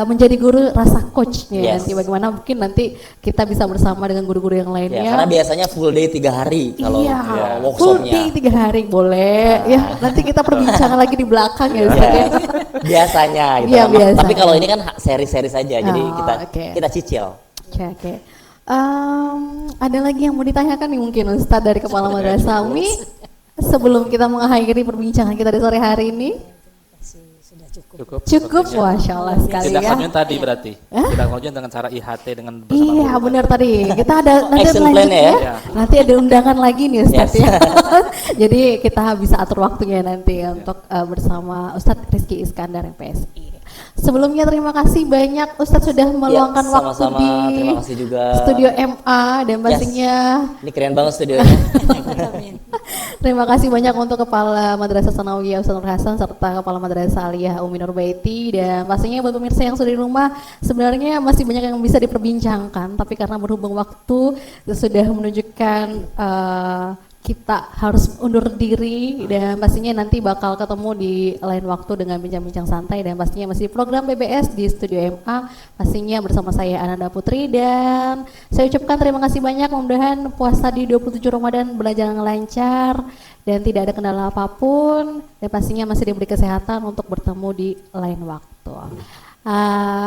S1: menjadi guru rasa coachnya nanti bagaimana mungkin nanti kita bisa bersama dengan guru-guru yang lainnya.
S2: Karena biasanya full day 3 hari kalau workshopnya.
S1: Full day 3 hari boleh nanti kita perbincangan lagi di belakang ya Ustaz ya.
S2: Biasanya gitu. Tapi kalau ini kan seri-seri saja jadi kita cicil.
S1: Ada lagi yang mau ditanyakan nih mungkin Ustadz dari Kepala Madrasah Umi sebelum kita mengakhiri perbincangan kita di sore hari ini? Cukup, Masya Allah sekali
S3: Tidak lanjut tadi berarti. Tidak lanjut dengan cara IHT dengan
S1: bersama guru. Benar tadi. Kita ada nanti selanjutnya. Nanti ada undangan lagi nih Ustadz ya. Jadi kita bisa atur waktunya nanti untuk bersama Ustadz Rizky Iskandar MPSI. Sebelumnya terima kasih banyak Ustadz sudah meluangkan waktu di
S2: terima kasih juga.
S1: Studio MA dan pastinya
S2: ini keren banget studionya.
S1: Terima kasih banyak untuk Kepala Madrasah Sanawiyah Ustadz Nur Hasan serta Kepala Madrasah Aliyah Umi Nurbaiti dan pastinya buat pemirsa yang sudah di rumah sebenarnya masih banyak yang bisa diperbincangkan tapi karena berhubung waktu sudah menunjukkan kita harus undur diri dan pastinya nanti bakal ketemu di lain waktu dengan bincang-bincang santai dan pastinya masih program BBS di Studio MA pastinya bersama saya Ananda Putri dan saya ucapkan terima kasih banyak mudah-mudahan puasa di 27 Ramadan berjalan lancar dan tidak ada kendala apapun dan pastinya masih diberi kesehatan untuk bertemu di lain waktu.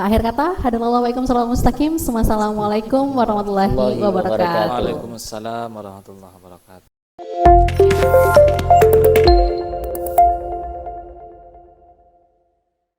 S1: Akhir kata, hadirin salam mustaqim. Assalamualaikum warahmatullahi wabarakatuh.
S3: Waalaikumsalam warahmatullahi wabarakatuh.